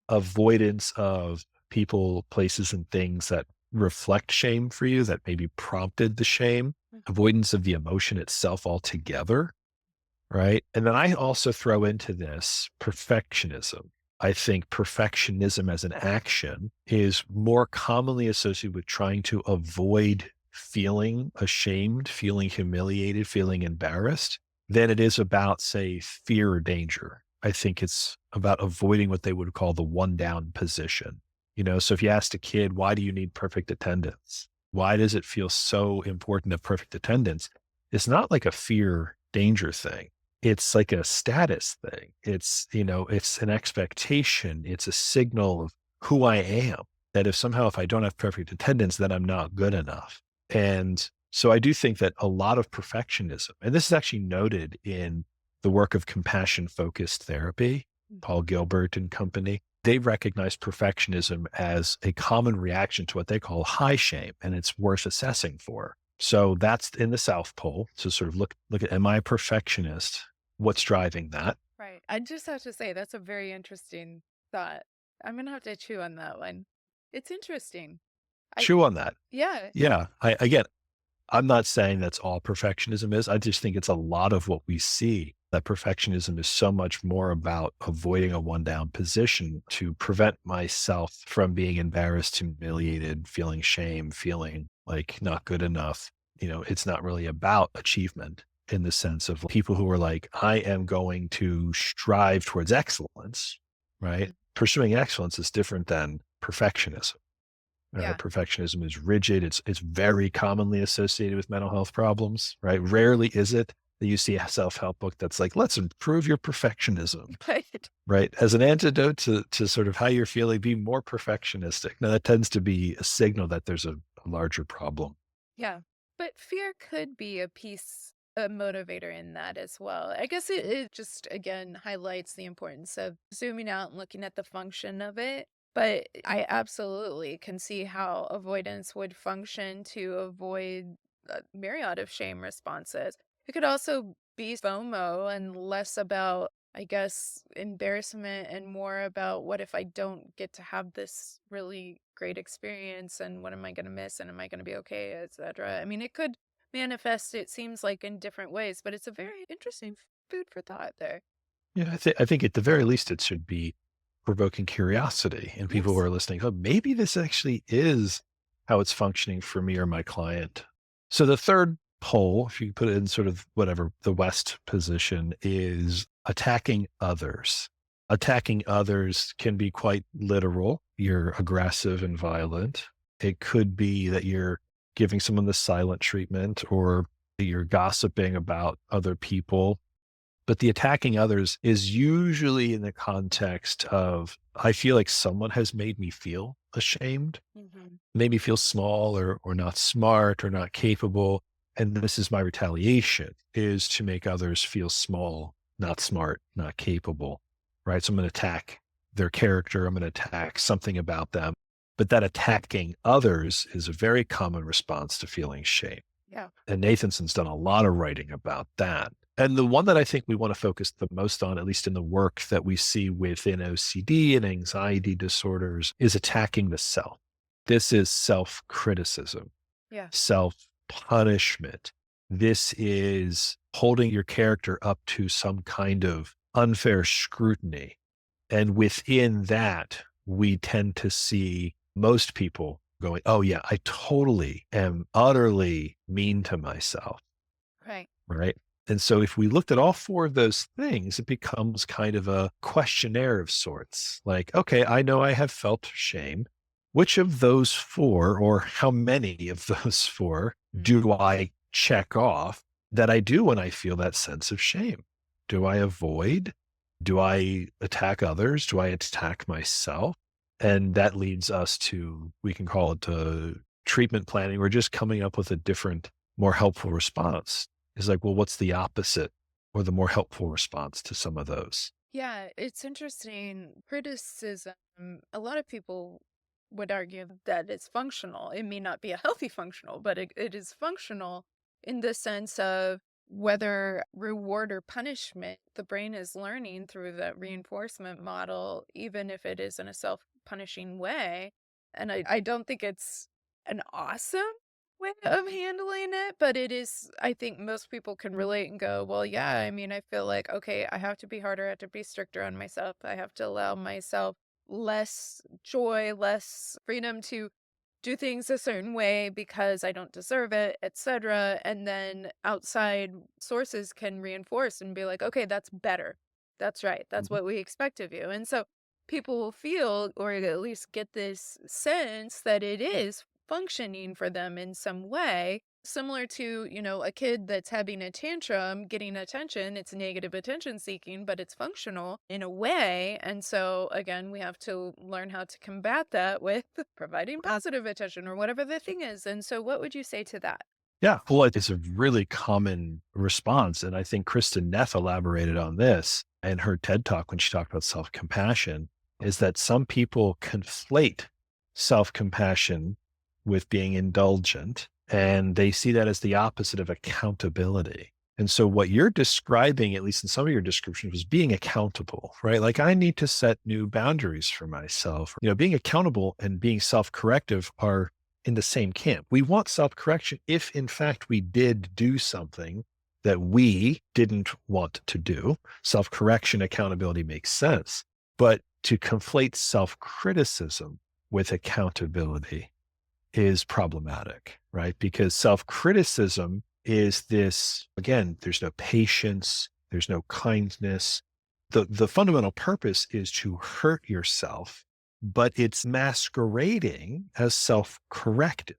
Avoidance of people, places, and things that reflect shame for you, that maybe prompted the shame, avoidance of the emotion itself altogether, right? And then I also throw into this perfectionism. I think perfectionism as an action is more commonly associated with trying to avoid feeling ashamed, feeling humiliated, feeling embarrassed, than it is about, say, fear or danger. I think it's about avoiding what they would call the one down position. So if you asked a kid, why do you need perfect attendance? Why does it feel so important to have perfect attendance? It's not like a fear danger thing. it's like a status thing. It's an expectation. It's a signal of who I am. That if I don't have perfect attendance, then I'm not good enough. And so I do think that a lot of perfectionism, and this is actually noted in the work of compassion focused therapy, Paul Gilbert and company, they recognize perfectionism as a common reaction to what they call high shame, and it's worth assessing for. So that's in the South Pole. So sort of look at, am I a perfectionist? What's driving that? Right. I just have to say that's a very interesting thought. I'm gonna have to chew on that one. It's interesting. I Chew on that. Yeah. Yeah. I'm not saying that's all perfectionism is. I just think it's a lot of what we see, that perfectionism is so much more about avoiding a one down position to prevent myself from being embarrassed, humiliated, feeling shame, feeling like not good enough. It's not really about achievement in the sense of people who are like, I am going to strive towards excellence, right? Mhm. Pursuing excellence is different than perfectionism. Yeah. Perfectionism is rigid. It's very commonly associated with mental health problems, right? Rarely is it that you see a self-help book that's like, let's improve your perfectionism, Right. right? As an antidote to sort of how you're feeling, be more perfectionistic. Now that tends to be a signal that there's a larger problem. Yeah. But fear could be a motivator in that as well. I guess it just, again, highlights the importance of zooming out and looking at the function of it. But I absolutely can see how avoidance would function to avoid a myriad of shame responses. It could also be FOMO and less about, I guess, embarrassment and more about what if I don't get to have this really great experience and what am I going to miss and am I going to be okay, etc. I mean, it could manifest, it seems like, in different ways, but it's a very interesting food for thought there. Yeah, I think at the very least it should be provoking curiosity in people who Yes. are listening. Oh, maybe this actually is how it's functioning for me or my client. So the third pole, if you put it in sort of whatever the West position, is attacking others. Attacking others can be quite literal. You're aggressive and violent. It could be that you're giving someone the silent treatment or you're gossiping about other people, but the attacking others is usually in the context of, I feel like someone has made me feel ashamed, Hmm. made me feel small or not smart or not capable. And this is my retaliation, is to make others feel small, not smart, not capable, right? So I'm going to attack their character. I'm going to attack something about them. But that attacking others is a very common response to feeling shame. Yeah. And Nathanson's done a lot of writing about that. And the one that I think we want to focus the most on, at least in the work that we see within OCD and anxiety disorders, is attacking the self. This is self criticism, Yeah. self punishment. This is holding your character up to some kind of unfair scrutiny. And within that, we tend to see most people going, oh, yeah, I totally am utterly mean to myself. Right. Right. And so if we looked at all four of those things, it becomes kind of a questionnaire of sorts. Like, okay, I know I have felt shame. Which of those four, or how many of those four, Mm. do I check off that I do when I feel that sense of shame? Do I avoid? Do I attack others? Do I attack myself? And that leads us to, we can call it treatment planning. We're just coming up with a different, more helpful response. Is like, well, what's the opposite or the more helpful response to some of those? Yeah, it's interesting. Criticism, a lot of people would argue that it's functional. It may not be a healthy functional, but it is functional in the sense of whether reward or punishment, the brain is learning through that reinforcement model, even if it is in a self punishing way. And I don't think it's an awesome way of handling it, but it is, I think most people can relate and go, well, yeah, I mean, I feel like, okay, I have to be harder, I have to be stricter on myself. I have to allow myself less joy, less freedom to do things a certain way because I don't deserve it, etc. And then outside sources can reinforce and be like, okay, that's better. That's right. That's Mhm. what we expect of you. And so people will feel, or at least get this sense that it is functioning for them in some way. Similar to, a kid that's having a tantrum, getting attention, it's negative attention seeking, but it's functional in a way. And so, again, we have to learn how to combat that with providing positive attention or whatever the thing is. And so, what would you say to that? Yeah. Well, it's a really common response. And I think Kristen Neff elaborated on this in her TED talk when she talked about self compassion is that some people conflate self compassion with being indulgent, and they see that as the opposite of accountability. And so, what you're describing, at least in some of your descriptions, was being accountable, right? Like, I need to set new boundaries for myself. Being accountable and being self corrective are in the same camp. We want self correction if, in fact, we did do something that we didn't want to do. Self correction, accountability makes sense. But to conflate self criticism with accountability is problematic, right? Because self criticism is this, again, there's no patience, there's no kindness. The fundamental purpose is to hurt yourself, but it's masquerading as self corrective.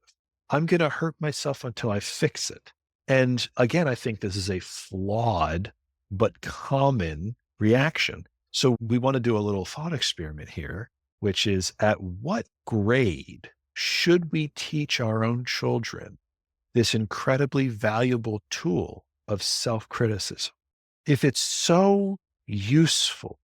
I'm going to hurt myself until I fix it. And again, I think this is a flawed but common reaction. So we want to do a little thought experiment here, which is at what grade should we teach our own children this incredibly valuable tool of self criticism? If it's so useful,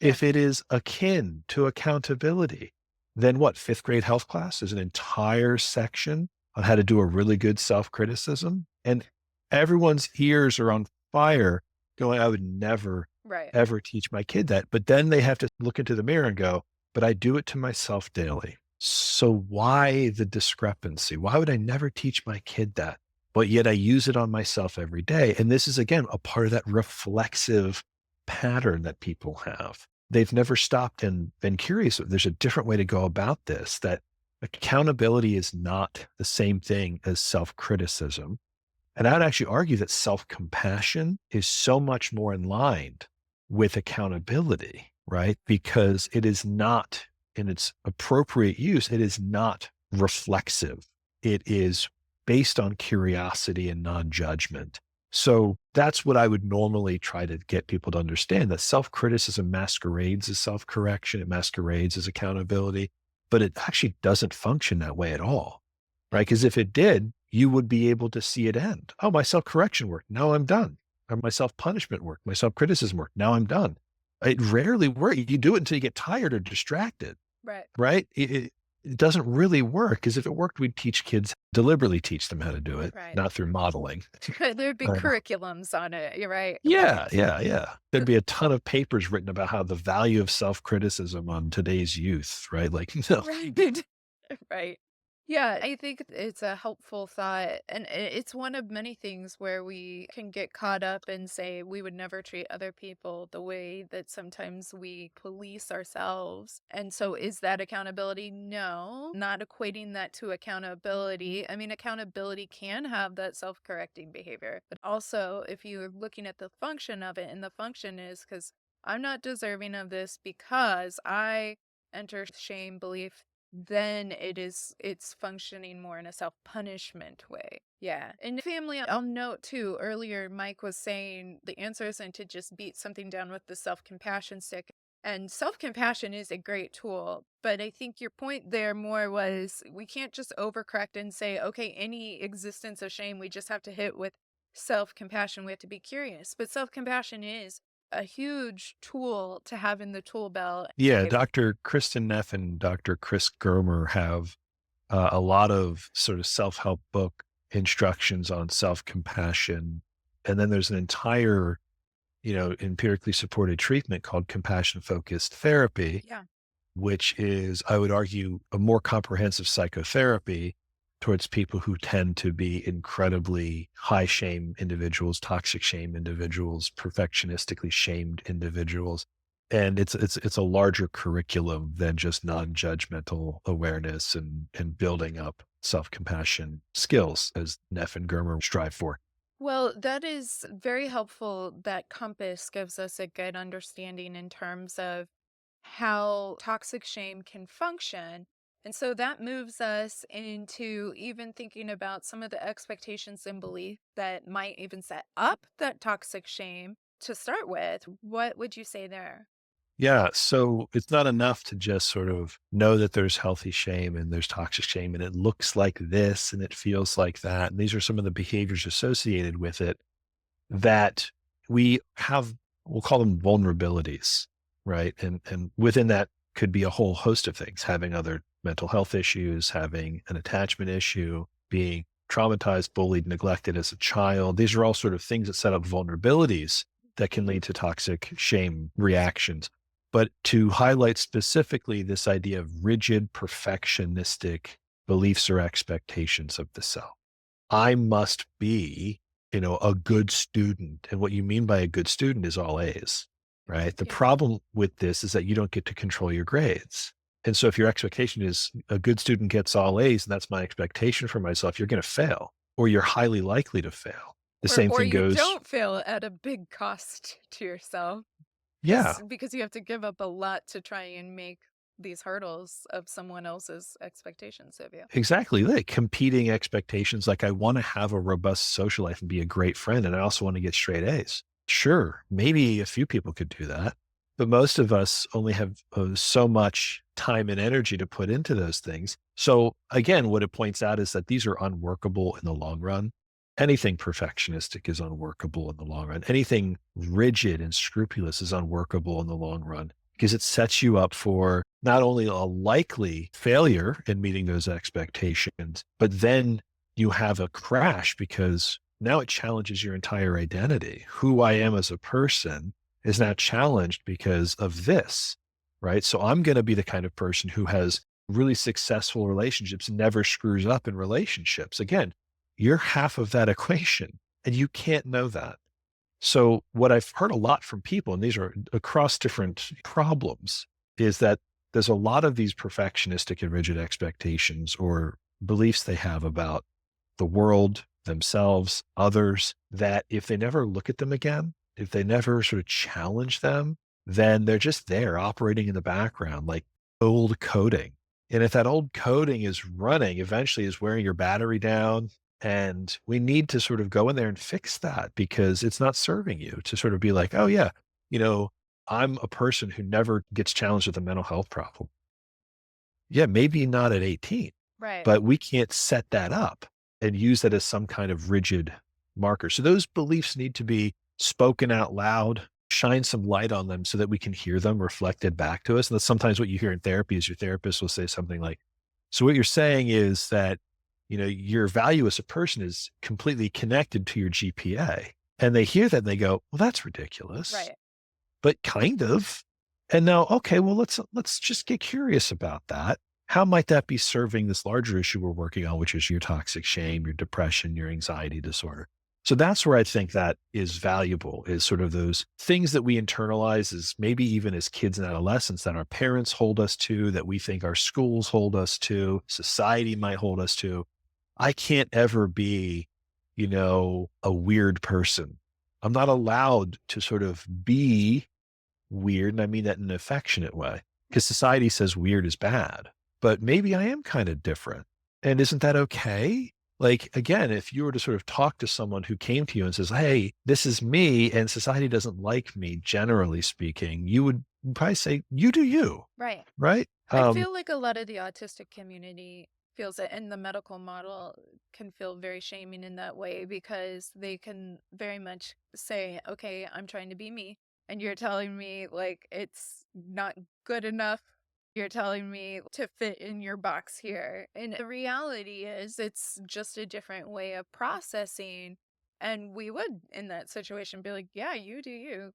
Yeah. if it is akin to accountability, then what? Fifth grade health class is an entire section on how to do a really good self criticism. And everyone's ears are on fire going, I would never, Right. ever teach my kid that. But then they have to look into the mirror and go, but I do it to myself daily. So why the discrepancy? Why would I never teach my kid that? But yet I use it on myself every day. And this is, again, a part of that reflexive pattern that people have. They've never stopped and been curious. There's a different way to go about this, that accountability is not the same thing as self criticism. And I'd actually argue that self compassion is so much more in line with accountability, right? Because it is not, in its appropriate use, it is not reflexive. It is based on curiosity and non judgment. So that's what I would normally try to get people to understand, that self criticism masquerades as self correction, it masquerades as accountability, but it actually doesn't function that way at all, right? Because if it did, you would be able to see it end. Oh, my self correction worked. Now I'm done. Or my self punishment worked. My self criticism worked. Now I'm done. It rarely works. You do it until you get tired or distracted, Right. right? It doesn't really work, because if it worked, we'd teach kids, deliberately teach them how to do it, Right. not through modeling. There'd be Uh, curriculums on it. You're right. yeah, yeah, yeah. There'd be a ton of papers written about how the value of self criticism on today's youth, right? Like, no, Right. Right. Yeah, I think it's a helpful thought. And it's one of many things where we can get caught up and say we would never treat other people the way that sometimes we police ourselves. And so is that accountability? No, not equating that to accountability. I mean, accountability can have that self correcting behavior, but also if you're looking at the function of it, and the function is because I'm not deserving of this because I enter shame belief, then it's functioning more in a self-punishment way. Yeah. In family, I'll note too, earlier Mike was saying the answer isn't to just beat something down with the self-compassion stick. And self-compassion is a great tool, but I think your point there more was we can't just overcorrect and say, okay, any existence of shame we just have to hit with self-compassion. We have to be curious. But self-compassion is a huge tool to have in the tool belt. yeah. Dr. Kristen Neff and Dr. Chris Germer have a lot of sort of self help book instructions on self compassion. And then there's an entire, empirically supported treatment called compassion focused therapy, Yeah. which is, I would argue, a more comprehensive psychotherapy towards people who tend to be incredibly high shame individuals, toxic shame individuals, perfectionistically shamed individuals. And it's a larger curriculum than just non-judgmental awareness and building up self-compassion skills, as Neff and Germer strive for. Well, that is very helpful. That compass gives us a good understanding in terms of how toxic shame can function. And so that moves us into even thinking about some of the expectations and belief that might even set up that toxic shame to start with. What would you say there? Yeah. So it's not enough to just sort of know that there's healthy shame and there's toxic shame and it looks like this and it feels like that. And these are some of the behaviors associated with it that we have, we'll call them vulnerabilities, right? And within that could be a whole host of things, having other mental health issues, having an attachment issue, being traumatized, bullied, neglected as a child. These are all sort of things that set up vulnerabilities that can lead to toxic shame reactions. But to highlight specifically this idea of rigid, perfectionistic beliefs or expectations of the self. I must be, a good student. And what you mean by a good student is all A's, right? The Yeah. problem with this is that you don't get to control your grades. And so if your expectation is a good student gets all A's, and that's my expectation for myself, you're going to fail or you're highly likely to fail. The same Or thing you goes, don't feel at a big cost to yourself yeah, because you have to give up a lot to try and make these hurdles of someone else's expectations of you. exactly. Like competing expectations. Like I want to have a robust social life and be a great friend. And I also want to get straight A's. Sure. Maybe a few people could do that, but most of us only have so much time and energy to put into those things. So again, what it points out is that these are unworkable in the long run. Anything perfectionistic is unworkable in the long run. Anything rigid and scrupulous is unworkable in the long run because it sets you up for not only a likely failure in meeting those expectations, but then you have a crash because now it challenges your entire identity. Who I am as a person is now challenged because of this, right? So I'm going to be the kind of person who has really successful relationships and never screws up in relationships. Again, you're half of that equation and you can't know that. So what I've heard a lot from people, and these are across different problems, is that there's a lot of these perfectionistic and rigid expectations or beliefs they have about the world, themselves, others, that if they never look at them again, if they never sort of challenge them, then they're just there operating in the background like old coding. And if that old coding is running, eventually is wearing your battery down. And we need to sort of go in there and fix that because it's not serving you to sort of be like, oh, yeah, you know, I'm a person who never gets challenged with a mental health problem. Yeah, maybe not at 18, Right. but we can't set that up and use that as some kind of rigid marker. So those beliefs need to be spoken out loud, shine some light on them so that we can hear them reflected back to us. And that's sometimes what you hear in therapy is your therapist will say something like, so what you're saying is that, your value as a person is completely connected to your GPA. And they hear that and they go, well, that's ridiculous, Right. but kind of. And now, okay, well, let's just get curious about that. How might that be serving this larger issue we're working on, which is your toxic shame, your depression, your anxiety disorder? So that's where I think that is valuable is sort of those things that we internalize as maybe even as kids and adolescents that our parents hold us to, that we think our schools hold us to, society might hold us to. I can't ever be, a weird person. I'm not allowed to sort of be weird. And I mean that in an affectionate way because society says weird is bad, but maybe I am kind of different. And isn't that okay? Like, again, if you were to sort of talk to someone who came to you and says, hey, this is me, and society doesn't like me, generally speaking, you would probably say, you do you, Right. right? I feel like a lot of the autistic community feels it, and the medical model can feel very shaming in that way because they can very much say, okay, I'm trying to be me, and you're telling me like it's not good enough. You're telling me to fit in your box here. And the reality is, it's just a different way of processing. And we would, in that situation, be like, yeah, you do you,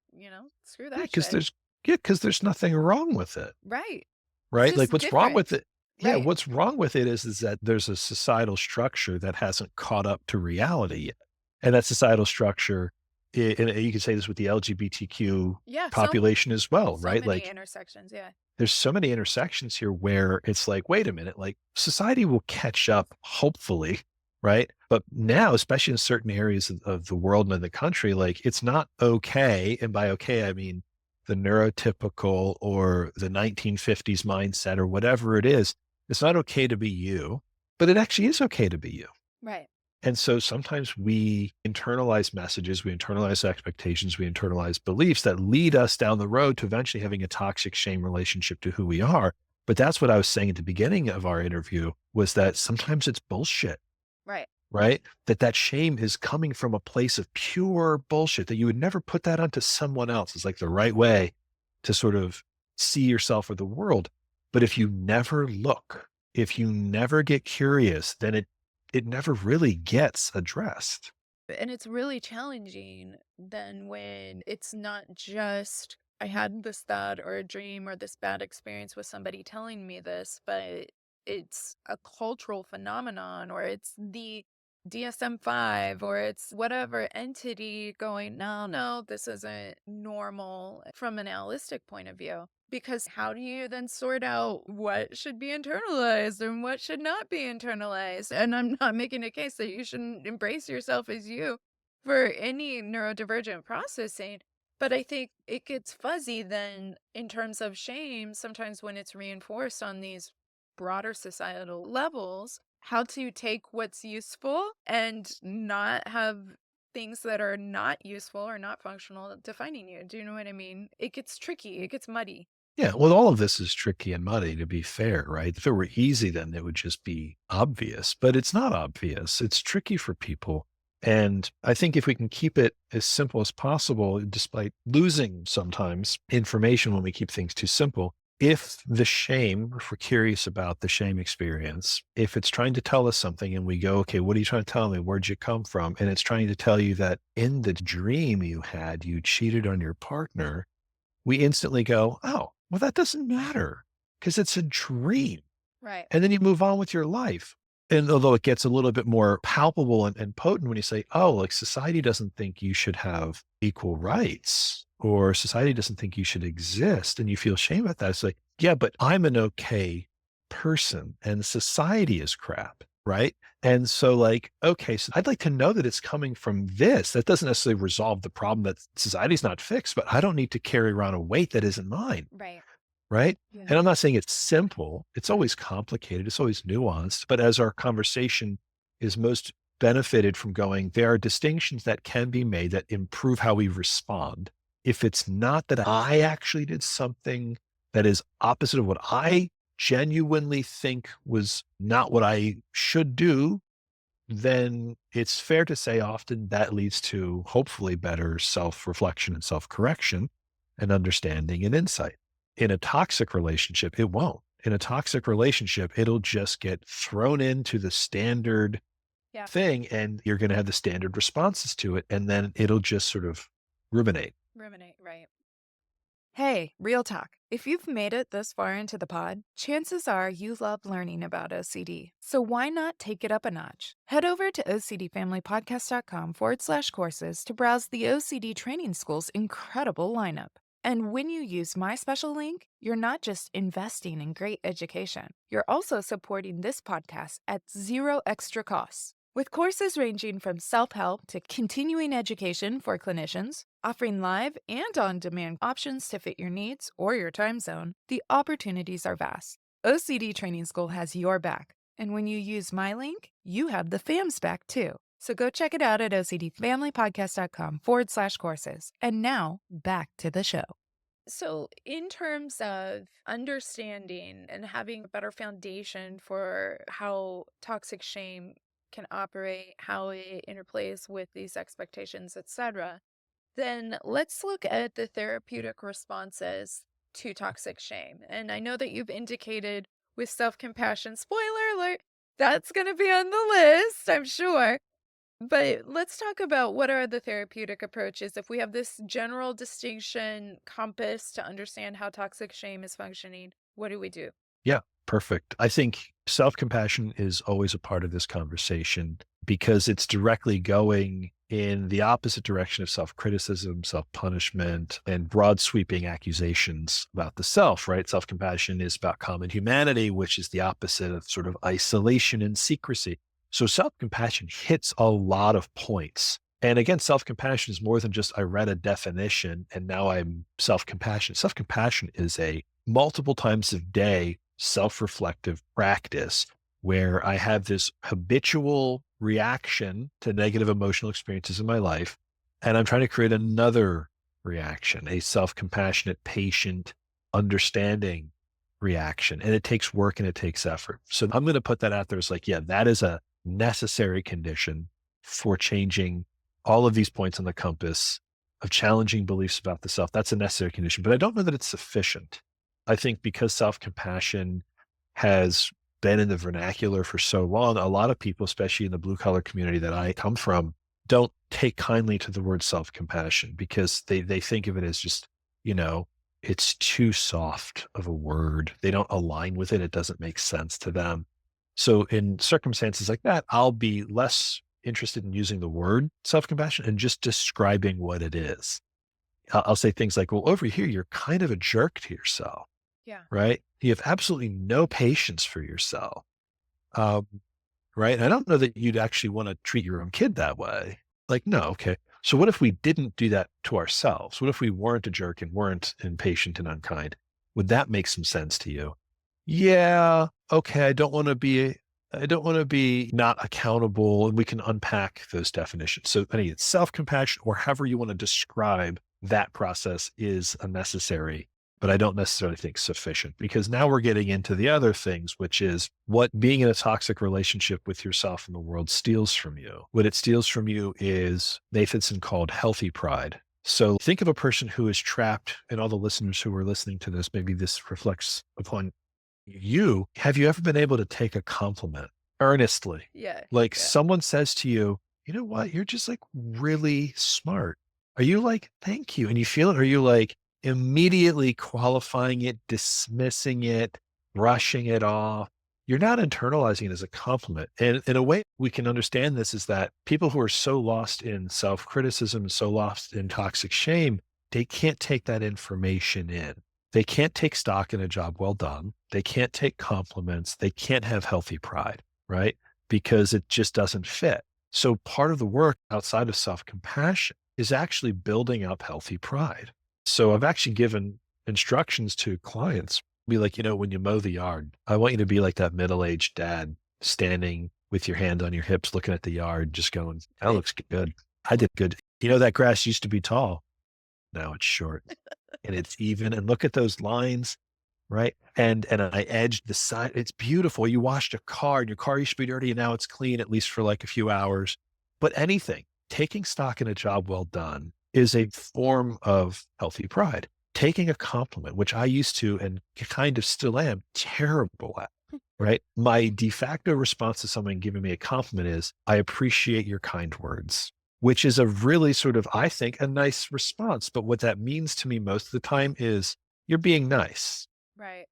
screw Yeah, that because shit. there's nothing wrong with it. Right. It's Right? Like just what's wrong different. with it? Yeah, Right. what's wrong with it is that there's a societal structure that hasn't caught up to reality yet. And that societal structure, and you can say this with the LGBTQ Yeah, population as well, so right? many Like intersections, yeah. there's so many intersections here where it's like, wait a minute, like society will catch up, hopefully, right? But now, especially in certain areas of the world and in the country, like it's not okay. And by okay, I mean the neurotypical or the 1950s mindset or whatever it is. It's not okay to be you, but it actually is okay to be you. Right. And so sometimes we internalize messages, we internalize expectations, we internalize beliefs that lead us down the road to eventually having a toxic shame relationship to who we are. But that's what I was saying at the beginning of our interview was that sometimes it's bullshit, Right. right? That shame is coming from a place of pure bullshit that you would never put that onto someone else. It's like the right way to sort of see yourself or the world. But if you never look, if you never get curious, then it never really gets addressed. And it's really challenging then when it's not just I had this thought or a dream or this bad experience with somebody telling me this, but it's a cultural phenomenon or it's the DSM-5 or it's whatever entity going, no, no, this isn't normal from an analytic point of view. Because how do you then sort out what should be internalized and what should not be internalized? And I'm not making a case that you shouldn't embrace yourself as you for any neurodivergent processing. But I think it gets fuzzy then in terms of shame, sometimes when it's reinforced on these broader societal levels, how to take what's useful and not have things that are not useful or not functional defining you. Do you know what I mean? It gets tricky, it gets muddy. Yeah, well, all of this is tricky and muddy to be fair, right? If it were easy, then it would just be obvious, but it's not obvious. It's tricky for people. And I think if we can keep it as simple as possible, despite losing sometimes information when we keep things too simple, if the shame, if we're curious about the shame experience, if it's trying to tell us something and we go, okay, what are you trying to tell me? Where'd you come from? And it's trying to tell you that in the dream you had, you cheated on your partner, we instantly go, oh, well, that doesn't matter because it's a dream. Right. And then you move on with your life. And although it gets a little bit more palpable and potent when you say, oh, like society doesn't think you should have equal rights or society doesn't think you should exist. And you feel shame about that. It's like, yeah, but I'm an okay person and society is crap. Right. And so like, okay, so I'd like to know that it's coming from this. That doesn't necessarily resolve the problem that society's not fixed, but I don't need to carry around a weight that isn't mine. Right. Right. Yeah. And I'm not saying it's simple. It's always complicated. It's always nuanced. But as our conversation is most benefited from going, there are distinctions that can be made that improve how we respond. If it's not that I actually did something that is opposite of what I genuinely think was not what I should do, then it's fair to say often that leads to hopefully better self-reflection and self-correction and understanding and insight. In a toxic relationship, it won't. In a toxic relationship, it'll just get thrown into the standard Yeah. thing and you're going to have the standard responses to it. And then it'll just sort of ruminate. Ruminate, right. Hey, real talk. If you've made it this far into the pod, chances are you love learning about OCD. So why not take it up a notch? Head over to ocdfamilypodcast.com/courses to browse the OCD Training School's incredible lineup. And when you use my special link, you're not just investing in great education, you're also supporting this podcast at zero extra costs. With courses ranging from self-help to continuing education for clinicians, offering live and on-demand options to fit your needs or your time zone, the opportunities are vast. OCD Training School has your back. And when you use my link, you have the fam's back too. So go check it out at ocdfamilypodcast.com/courses. And now back to the show. So, in terms of understanding and having a better foundation for how toxic shame can operate, how it interplays with these expectations, etc., then let's look at the therapeutic responses to toxic shame. And I know that you've indicated with self-compassion, spoiler alert, that's going to be on the list, I'm sure. But let's talk about what are the therapeutic approaches. If we have this general distinction compass to understand how toxic shame is functioning, what do we do? Yeah, perfect. I think self-compassion is always a part of this conversation because it's directly going in the opposite direction of self-criticism, self-punishment, and broad sweeping accusations about the self, right? Self-compassion is about common humanity, which is the opposite of sort of isolation and secrecy. So self-compassion hits a lot of points. And again, self-compassion is more than just I read a definition and now I'm self-compassionate. Self-compassion is a multiple times a day self-reflective practice where I have this habitual reaction to negative emotional experiences in my life, and I'm trying to create another reaction, a self-compassionate, patient, understanding reaction. And it takes work and it takes effort. So I'm going to put that out there as like, yeah, that is a necessary condition for changing all of these points on the compass of challenging beliefs about the self. That's a necessary condition, but I don't know that it's sufficient. I think because self-compassion has been in the vernacular for so long, a lot of people, especially in the blue collar community that I come from, don't take kindly to the word self-compassion because they think of it as just, it's too soft of a word. They don't align with it. It doesn't make sense to them. So in circumstances like that, I'll be less interested in using the word self-compassion and just describing what it is. I'll say things like, well, over here, you're kind of a jerk to yourself, Yeah. right? You have absolutely no patience for yourself. Um, right. And I don't know that you'd actually want to treat your own kid that way. Like, no, okay. So what if we didn't do that to ourselves? What if we weren't a jerk and weren't impatient and unkind? Would that make some sense to you? Yeah. Okay. I don't want to be not accountable. And we can unpack those definitions. So I think self-compassion or however you want to describe that process is a necessary, but I don't necessarily think sufficient because now we're getting into the other things, which is what being in a toxic relationship with yourself and the world steals from you. What it steals from you is Nathanson called healthy pride. So think of a person who is trapped, and all the listeners who are listening to this, maybe this reflects upon you. Have you ever been able to take a compliment earnestly? Yeah. Like Yeah. someone says to you, you know what? You're just like really smart. Are you like, thank you? And you feel it? Or are you like immediately qualifying it, dismissing it, brushing it off? You're not internalizing it as a compliment. And in a way, we can understand this is that people who are so lost in self criticism, so lost in toxic shame, they can't take that information in. They can't take stock in a job well done. They can't take compliments. They can't have healthy pride, right? Because it just doesn't fit. So part of the work outside of self-compassion is actually building up healthy pride. So I've actually given instructions to clients, be like, when you mow the yard, I want you to be like that middle-aged dad standing with your hand on your hips, looking at the yard, just going, that looks good. I did good. That grass used to be tall. Now it's short and it's even. And look at those lines, right? And I edged the side. It's beautiful. You washed a car and your car used to be dirty and now it's clean, at least for like a few hours. But anything, taking stock in a job well done is a form of healthy pride. Taking a compliment, which I used to and kind of still am terrible at, right? My de facto response to someone giving me a compliment is, I appreciate your kind words, which is a really sort of, I think, a nice response. But what that means to me most of the time is you're being nice, Right.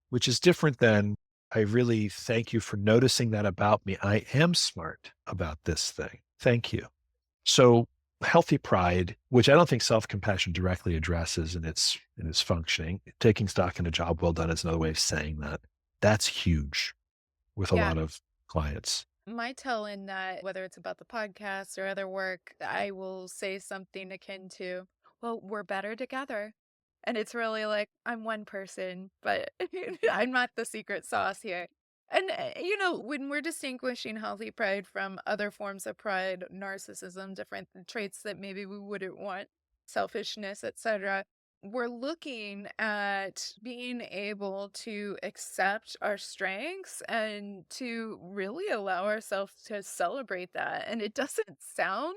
which is different than I really thank you for noticing that about me. I am smart about this thing. Thank you. So healthy pride, which I don't think self-compassion directly addresses in its functioning, taking stock in a job well done is another way of saying that. That's huge with a Yeah. lot of clients. My tell in that, whether it's about the podcast or other work, I will say something akin to, well, we're better together. And it's really like, I'm one person, but I'm not the secret sauce here. And, when we're distinguishing healthy pride from other forms of pride, narcissism, different traits that maybe we wouldn't want, selfishness, etc., we're looking at being able to accept our strengths and to really allow ourselves to celebrate that. And it doesn't sound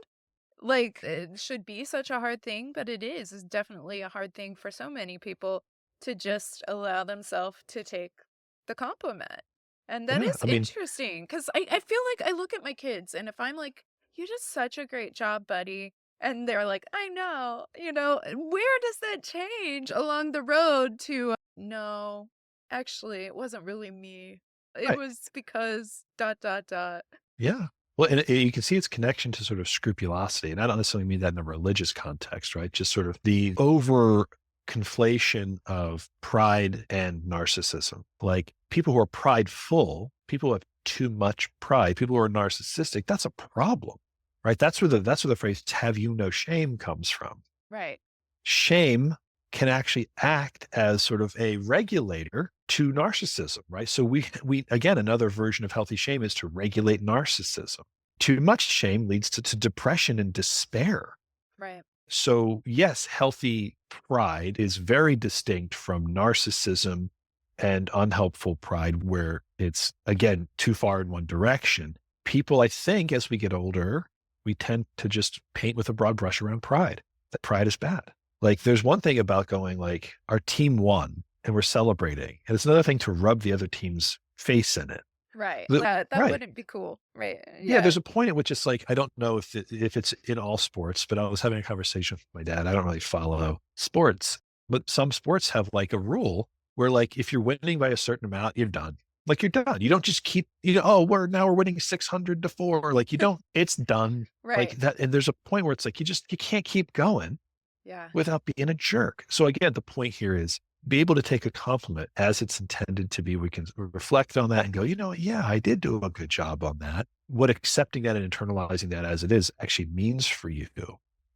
like it should be such a hard thing, but it is. It's definitely a hard thing for so many people to just allow themselves to take the compliment. And that Yeah. is I mean, interesting because I feel like I look at my kids and if I'm like, you did such a great job, buddy. And they're like, I know, where does that change along the road to, no, actually, it wasn't really me. It right. was because dot, dot, dot. Yeah. Well, and you can see its connection to sort of scrupulosity. And I don't necessarily mean that in a religious context, right? Just sort of the over conflation of pride and narcissism. Like people who are prideful, people who have too much pride, people who are narcissistic, that's a problem, right? That's where the phrase "have you no shame" comes from. Right. Shame can actually act as sort of a regulator to narcissism, right? So we again, another version of healthy shame is to regulate narcissism. Too much shame leads to depression and despair. Right. So yes, healthy pride is very distinct from narcissism and unhelpful pride, where it's, again, too far in one direction. People, I think, as we get older, we tend to just paint with a broad brush around pride, that pride is bad. Like, there's one thing about going like, our team won and we're celebrating. And it's another thing to rub the other team's face in it. Right. The- That right. wouldn't be cool. Right. Yeah, Yeah. there's a point at which it's like, I don't know if it's in all sports, but I was having a conversation with my dad. I don't really follow sports, but some sports have like a rule where, like, if you're winning by a certain amount, you're done. Like, you're done. You don't just keep, oh, we're winning 600-4. Like, you don't, it's done. Like Right. that. And there's a point where it's like, you can't keep going Yeah. without being a jerk. So again, the point here is be able to take a compliment as it's intended to be. We can reflect on that and go, yeah, I did do a good job on that. What accepting that and internalizing that as it is actually means for you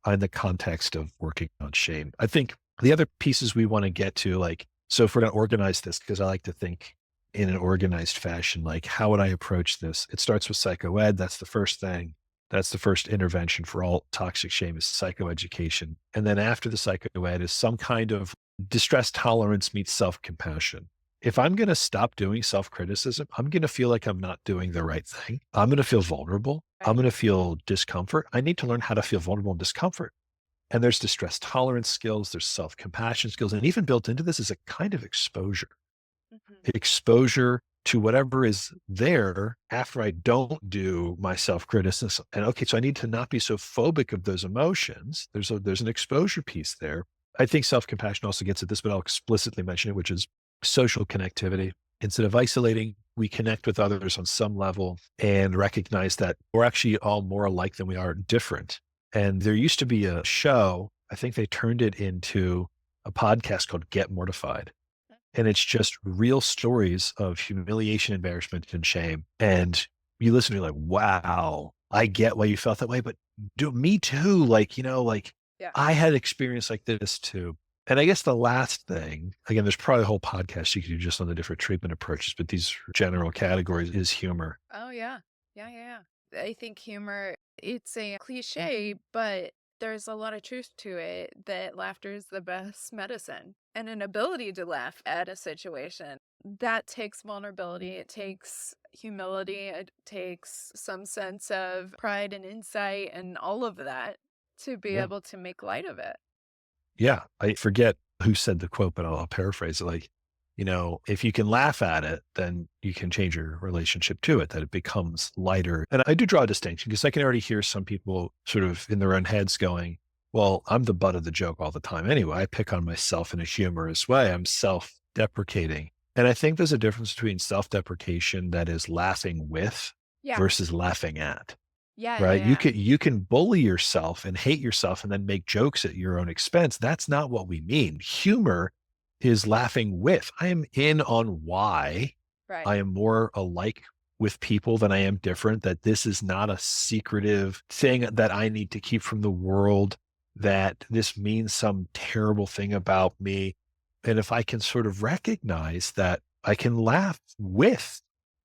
in the context of working on shame. I think the other pieces we want to get to, like, so if we're going to organize this, because I like to think in an organized fashion, like, how would I approach this? It starts with psychoed. That's the first thing. That's the first intervention for all toxic shame, is psychoeducation. And then after the psychoed is some kind of distress tolerance meets self-compassion. If I'm going to stop doing self-criticism, I'm going to feel like I'm not doing the right thing. I'm going to feel vulnerable. I'm Right. going to feel discomfort. I need to learn how to feel vulnerable and discomfort. And there's distress tolerance skills, there's self-compassion skills, and even built into this is a kind of exposure. Mhm. Exposure to whatever is there after I don't do my self-criticism. And okay, so I need to not be so phobic of those emotions. There's an exposure piece there. I think self-compassion also gets at this, but I'll explicitly mention it, which is social connectivity. Instead of isolating, we connect with others on some level and recognize that we're actually all more alike than we are different. And there used to be a show, I think they turned it into a podcast called Get Mortified. And it's just real stories of humiliation, embarrassment, and shame. And you listen to it like, wow, I get why you felt that way, but me too. Like, Yeah. I had experience like this too. And I guess the last thing, again, there's probably a whole podcast you could do just on the different treatment approaches, but these general categories is humor. Oh, yeah. Yeah. Yeah. Yeah. I think humor, it's a cliche, but there's a lot of truth to it that laughter is the best medicine, and an ability to laugh at a situation. That takes vulnerability. It takes humility. It takes some sense of pride and insight and all of that to be Yeah. able to make light of it. Yeah. I forget who said the quote, but I'll paraphrase it. Like, if you can laugh at it, then you can change your relationship to it, that it becomes lighter. And I do draw a distinction because I can already hear some people sort of in their own heads going, well, I'm the butt of the joke all the time anyway. I pick on myself in a humorous way. I'm self-deprecating. And I think there's a difference between self-deprecation that is laughing with Yeah. versus laughing at. Yeah. Right. Yeah. You can bully yourself and hate yourself and then make jokes at your own expense. That's not what we mean. Humor is laughing with. I am in on why Right. I am more alike with people than I am different, that this is not a secretive thing that I need to keep from the world, that this means some terrible thing about me. And if I can sort of recognize that, I can laugh with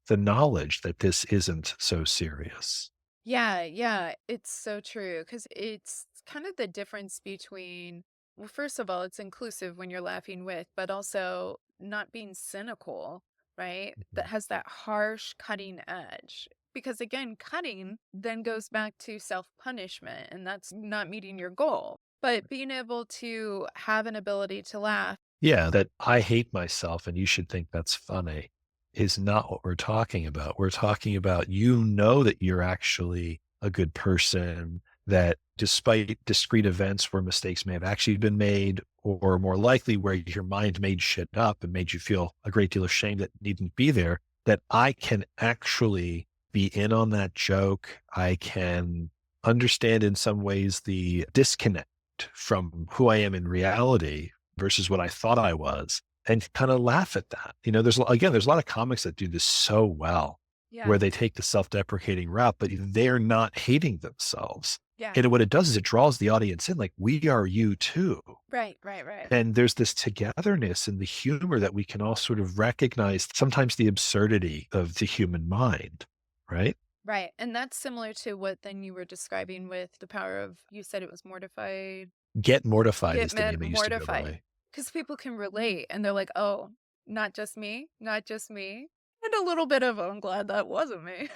the knowledge that this isn't so serious. Yeah, yeah, it's so true because it's kind of the difference between, well, first of all, it's inclusive when you're laughing with, but also not being cynical, right? That has that harsh cutting edge. Because again, cutting then goes back to self-punishment, and that's not meeting your goal. But being able to have an ability to laugh. Yeah, that I hate myself and you should think that's funny is not what we're talking about. We're talking about, that you're actually a good person, that despite discrete events where mistakes may have actually been made, or more likely where your mind made shit up and made you feel a great deal of shame that needn't be there, that I can actually be in on that joke. I can understand in some ways the disconnect from who I am in reality versus what I thought I was, and kind of laugh at that. There's a lot of comics that do this so well. Yeah. where they take the self-deprecating route, but they're not hating themselves. Yeah. And what it does is it draws the audience in, like, we are you too. Right. Right. Right. And there's this togetherness and the humor that we can all sort of recognize sometimes the absurdity of the human mind, right? Right. And that's similar to what then you were describing with the power of, you said it was mortified. Get Mortified Get is the name it used to go mortified. by. Because people can relate and they're like, oh, not just me, not just me. And a little bit of, I'm glad that wasn't me.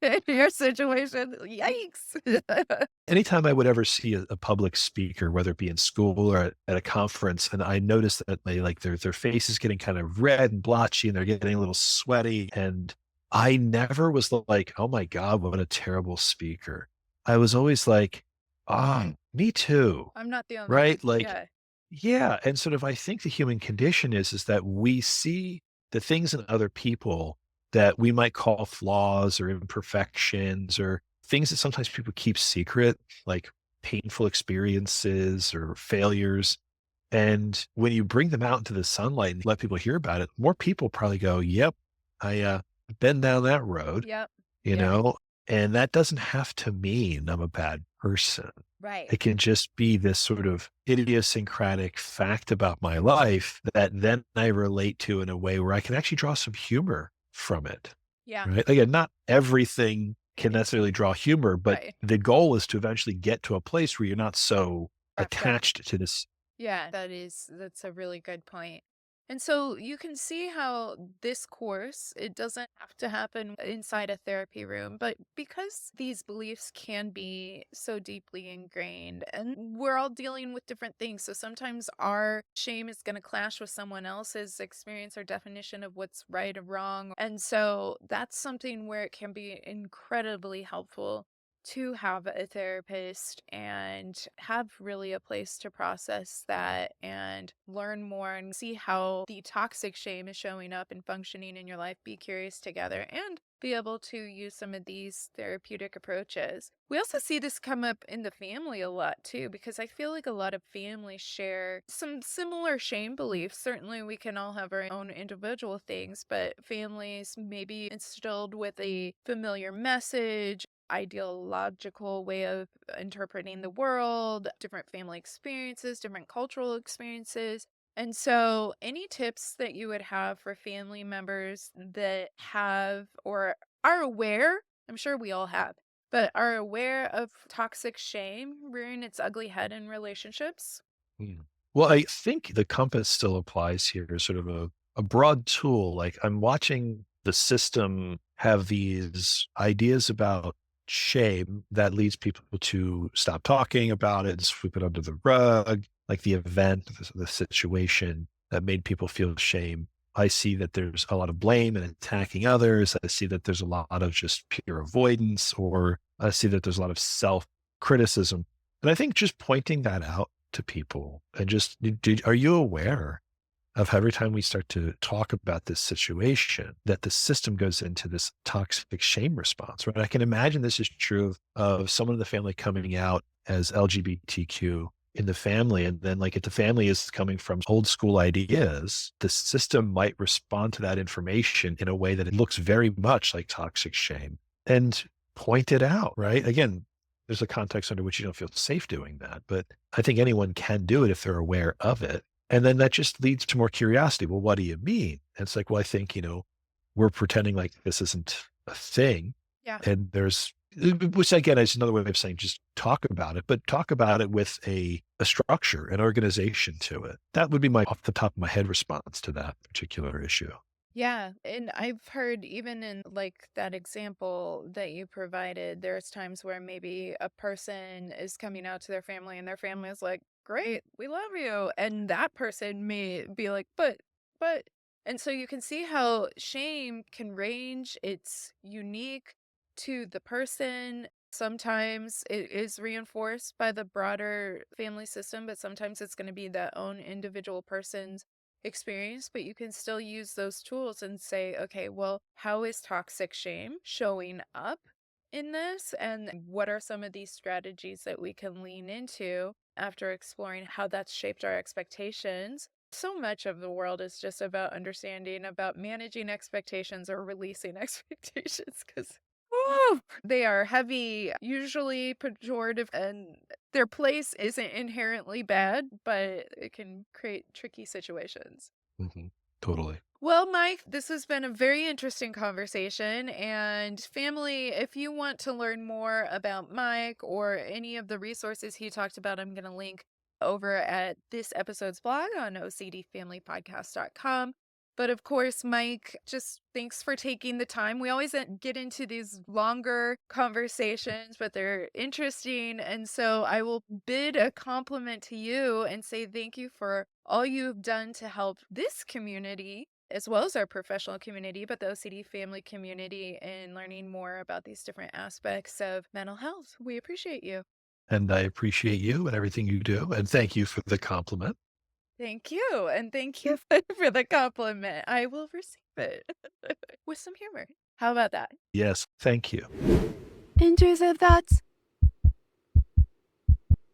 In your situation, yikes. Anytime I would ever see a public speaker, whether it be in school or at a conference, and I noticed that they like their face is getting kind of red and blotchy and they're getting a little sweaty. And I never was like, oh my God, what a terrible speaker. I was always like, ah, me too. I'm not the only one. Right? Like, Yeah. yeah. And sort of I think the human condition is that we see the things in other people that we might call flaws or imperfections or things that sometimes people keep secret, like painful experiences or failures. And when you bring them out into the sunlight and let people hear about it, more people probably go, yep, I been down that road, Yep. you Yep. know, and that doesn't have to mean I'm a bad person. Right. It can just be this sort of idiosyncratic fact about my life that then I relate to in a way where I can actually draw some humor from it. Yeah. Right? Again, not everything can necessarily draw humor, but Right. the goal is to eventually get to a place where you're not so Wrapped up. attached to this. Yeah, that's a really good point. And so you can see how this course, it doesn't have to happen inside a therapy room, but because these beliefs can be so deeply ingrained and we're all dealing with different things. So sometimes our shame is going to clash with someone else's experience or definition of what's right or wrong. And so that's something where it can be incredibly helpful to have a therapist and have really a place to process that and learn more and see how the toxic shame is showing up and functioning in your life. Be curious together and be able to use some of these therapeutic approaches. We also see this come up in the family a lot too, because I feel like a lot of families share some similar shame beliefs. Certainly, we can all have our own individual things, but families may be instilled with a familiar message, ideological way of interpreting the world, different family experiences, different cultural experiences. And so, any tips that you would have for family members that have or are aware, I'm sure we all have, but are aware of toxic shame rearing its ugly head in relationships? Mm. Well, I think the compass still applies here as sort of a broad tool. Like I'm watching the system have these ideas about shame that leads people to stop talking about it and sweep it under the rug, like the event, the situation that made people feel shame. I see that there's a lot of blame and attacking others. I see that there's a lot of just pure avoidance, or I see that there's a lot of self criticism. And I think just pointing that out to people and just, are you aware of how every time we start to talk about this situation, that the system goes into this toxic shame response, right? I can imagine this is true of someone in the family coming out as LGBTQ in the family. And then like if the family is coming from old school ideas, the system might respond to that information in a way that it looks very much like toxic shame and point it out, right? Again, there's a context under which you don't feel safe doing that, but I think anyone can do it if they're aware of it. And then that just leads to more curiosity. Well, what do you mean? And it's like, well, I think, we're pretending like this isn't a thing. Yeah. And which again is another way of saying just talk about it, but talk about it with a structure, an organization to it. That would be my off the top of my head response to that particular issue. Yeah, and I've heard even in like that example that you provided, there's times where maybe a person is coming out to their family and their family is like, "Great, we love you." And that person may be like, but," and so you can see how shame can range. It's unique to the person. Sometimes it is reinforced by the broader family system, but sometimes it's going to be that own individual person's experience, but you can still use those tools and say, okay, well, how is toxic shame showing up in this? And what are some of these strategies that we can lean into after exploring how that's shaped our expectations? So much of the world is just about understanding, about managing expectations or releasing expectations because they are heavy, usually pejorative, and their place isn't inherently bad, but it can create tricky situations. Mhm. Totally. Well, Mike, this has been a very interesting conversation. And family, if you want to learn more about Mike or any of the resources he talked about, I'm going to link over at this episode's blog on ocdfamilypodcast.com. But of course, Mike, just thanks for taking the time. We always get into these longer conversations, but they're interesting. And so I will bid a compliment to you and say thank you for all you've done to help this community as well as our professional community, but the OCD family community in learning more about these different aspects of mental health. We appreciate you. And I appreciate you and everything you do. And thank you for the compliment. Thank you. And thank you for the compliment. I will receive it with some humor. How about that? Yes, thank you. Intrusive thoughts.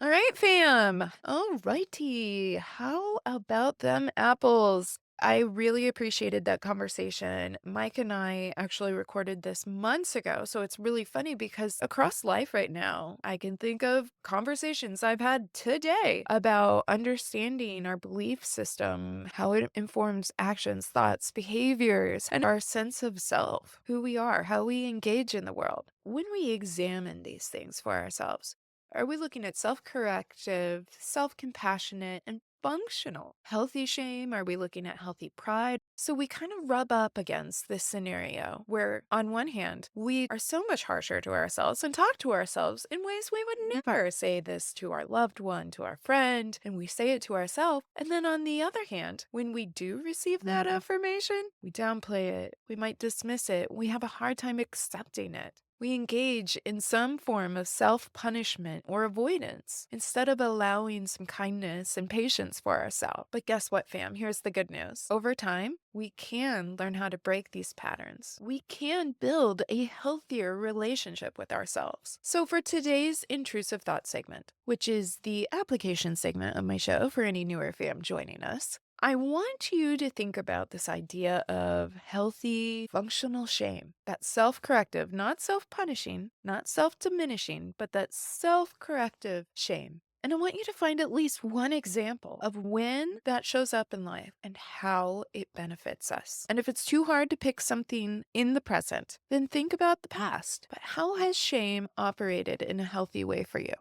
All right, fam. All righty. How about them apples? I really appreciated that conversation. Mike and I actually recorded this months ago. So it's really funny because across life right now, I can think of conversations I've had today about understanding our belief system, how it informs actions, thoughts, behaviors, and our sense of self, who we are, how we engage in the world. When we examine these things for ourselves, are we looking at self corrective, self compassionate, and functional? Healthy shame? Are we looking at healthy pride? So we kind of rub up against this scenario where, on one hand, we are so much harsher to ourselves and talk to ourselves in ways we would never say this to our loved one, to our friend, and we say it to ourselves. And then on the other hand, when we do receive that affirmation, we downplay it, we might dismiss it, we have a hard time accepting it. We engage in some form of self punishment or avoidance instead of allowing some kindness and patience for ourselves. But guess what, fam? Here's the good news. Over time, we can learn how to break these patterns. We can build a healthier relationship with ourselves. So, for today's intrusive thought segment, which is the application segment of my show for any newer fam joining us, I want you to think about this idea of healthy, functional shame. That self corrective, not self punishing, not self diminishing, but that self corrective shame. And I want you to find at least one example of when that shows up in life and how it benefits us. And if it's too hard to pick something in the present, then think about the past. But how has shame operated in a healthy way for you?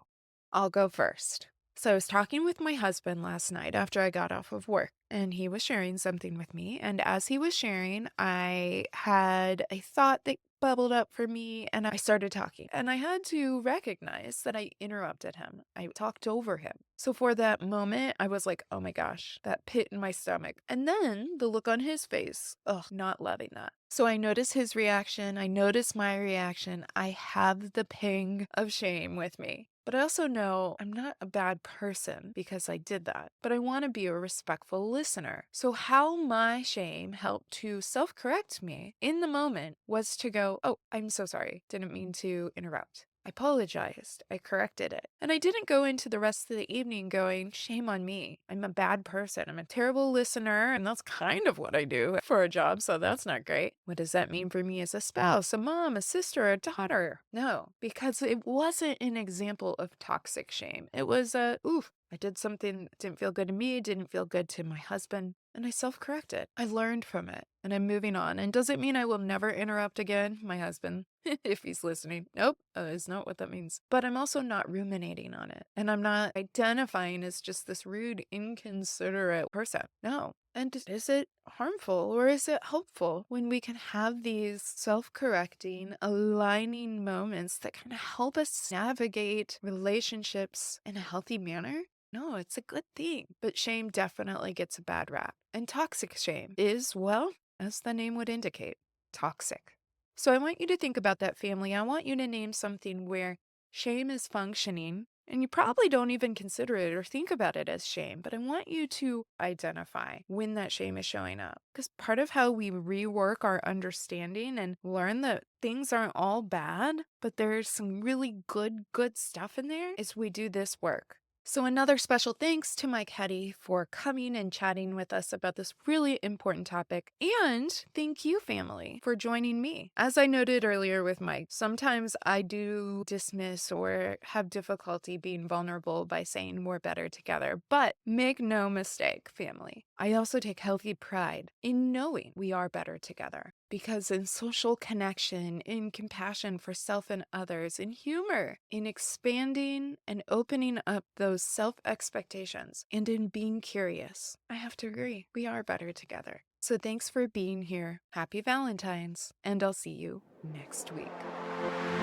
I'll go first. So I was talking with my husband last night after I got off of work, and he was sharing something with me. And as he was sharing, I had a thought that bubbled up for me, and I started talking. And I had to recognize that I interrupted him. I talked over him. So for that moment, I was like, oh my gosh, that pit in my stomach. And then the look on his face, ugh, not loving that. So I notice his reaction. I notice my reaction. I have the ping of shame with me. But I also know I'm not a bad person because I did that, but I want to be a respectful listener. So, how my shame helped to self correct me in the moment was to go, oh, I'm so sorry. Didn't mean to interrupt. I apologized. I corrected it. And I didn't go into the rest of the evening going, shame on me. I'm a bad person. I'm a terrible listener. And that's kind of what I do for a job. So that's not great. What does that mean for me as a spouse, a mom, a sister, a daughter? No, because it wasn't an example of toxic shame. It was oof, I did something that didn't feel good to me, didn't feel good to my husband, and I self corrected. I learned from it and I'm moving on. And does it mean I will never interrupt again? My husband, if he's listening. Nope, is not what that means. But I'm also not ruminating on it. And I'm not identifying as just this rude, inconsiderate person. No. And is it harmful or is it helpful when we can have these self correcting, aligning moments that kind of help us navigate relationships in a healthy manner? No, it's a good thing. But shame definitely gets a bad rap. And toxic shame is, well, as the name would indicate, toxic. So I want you to think about that, family. I want you to name something where shame is functioning, and you probably don't even consider it or think about it as shame, but I want you to identify when that shame is showing up. Because part of how we rework our understanding and learn that things aren't all bad, but there's some really good stuff in there is we do this work. So another special thanks to Mike Heady for coming and chatting with us about this really important topic. And thank you, family, for joining me. As I noted earlier with Mike, sometimes I do dismiss or have difficulty being vulnerable by saying we're better together. But make no mistake, family, I also take healthy pride in knowing we are better together. Because in social connection, in compassion for self and others, in humor, in expanding and opening up those self-expectations, and in being curious, I have to agree, we are better together. So thanks for being here. Happy Valentine's, and I'll see you next week.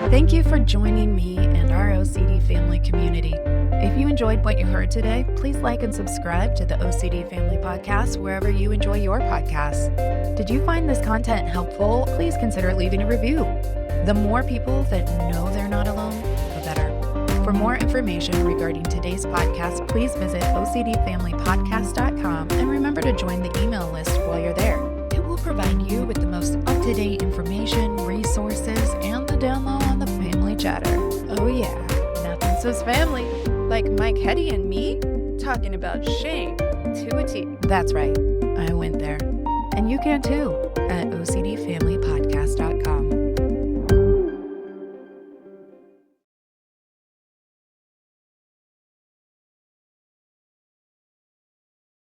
Thank you for joining me and our OCD family community. If you enjoyed what you heard today, please like and subscribe to the OCD Family Podcast wherever you enjoy your podcasts. Did you find this content helpful? Please consider leaving a review. The more people that know they're not alone, the better. For more information regarding today's podcast, please visit OCDFamilyPodcast.com and remember to join the email list while you're there. It will provide you with the most up-to-date information, resources, and the down low on the family chatter. Oh yeah, nothing says family like Mike Heady and me talking about shame to a T. That's right, I went there. And you can too at OCDFamilyPodcast.com.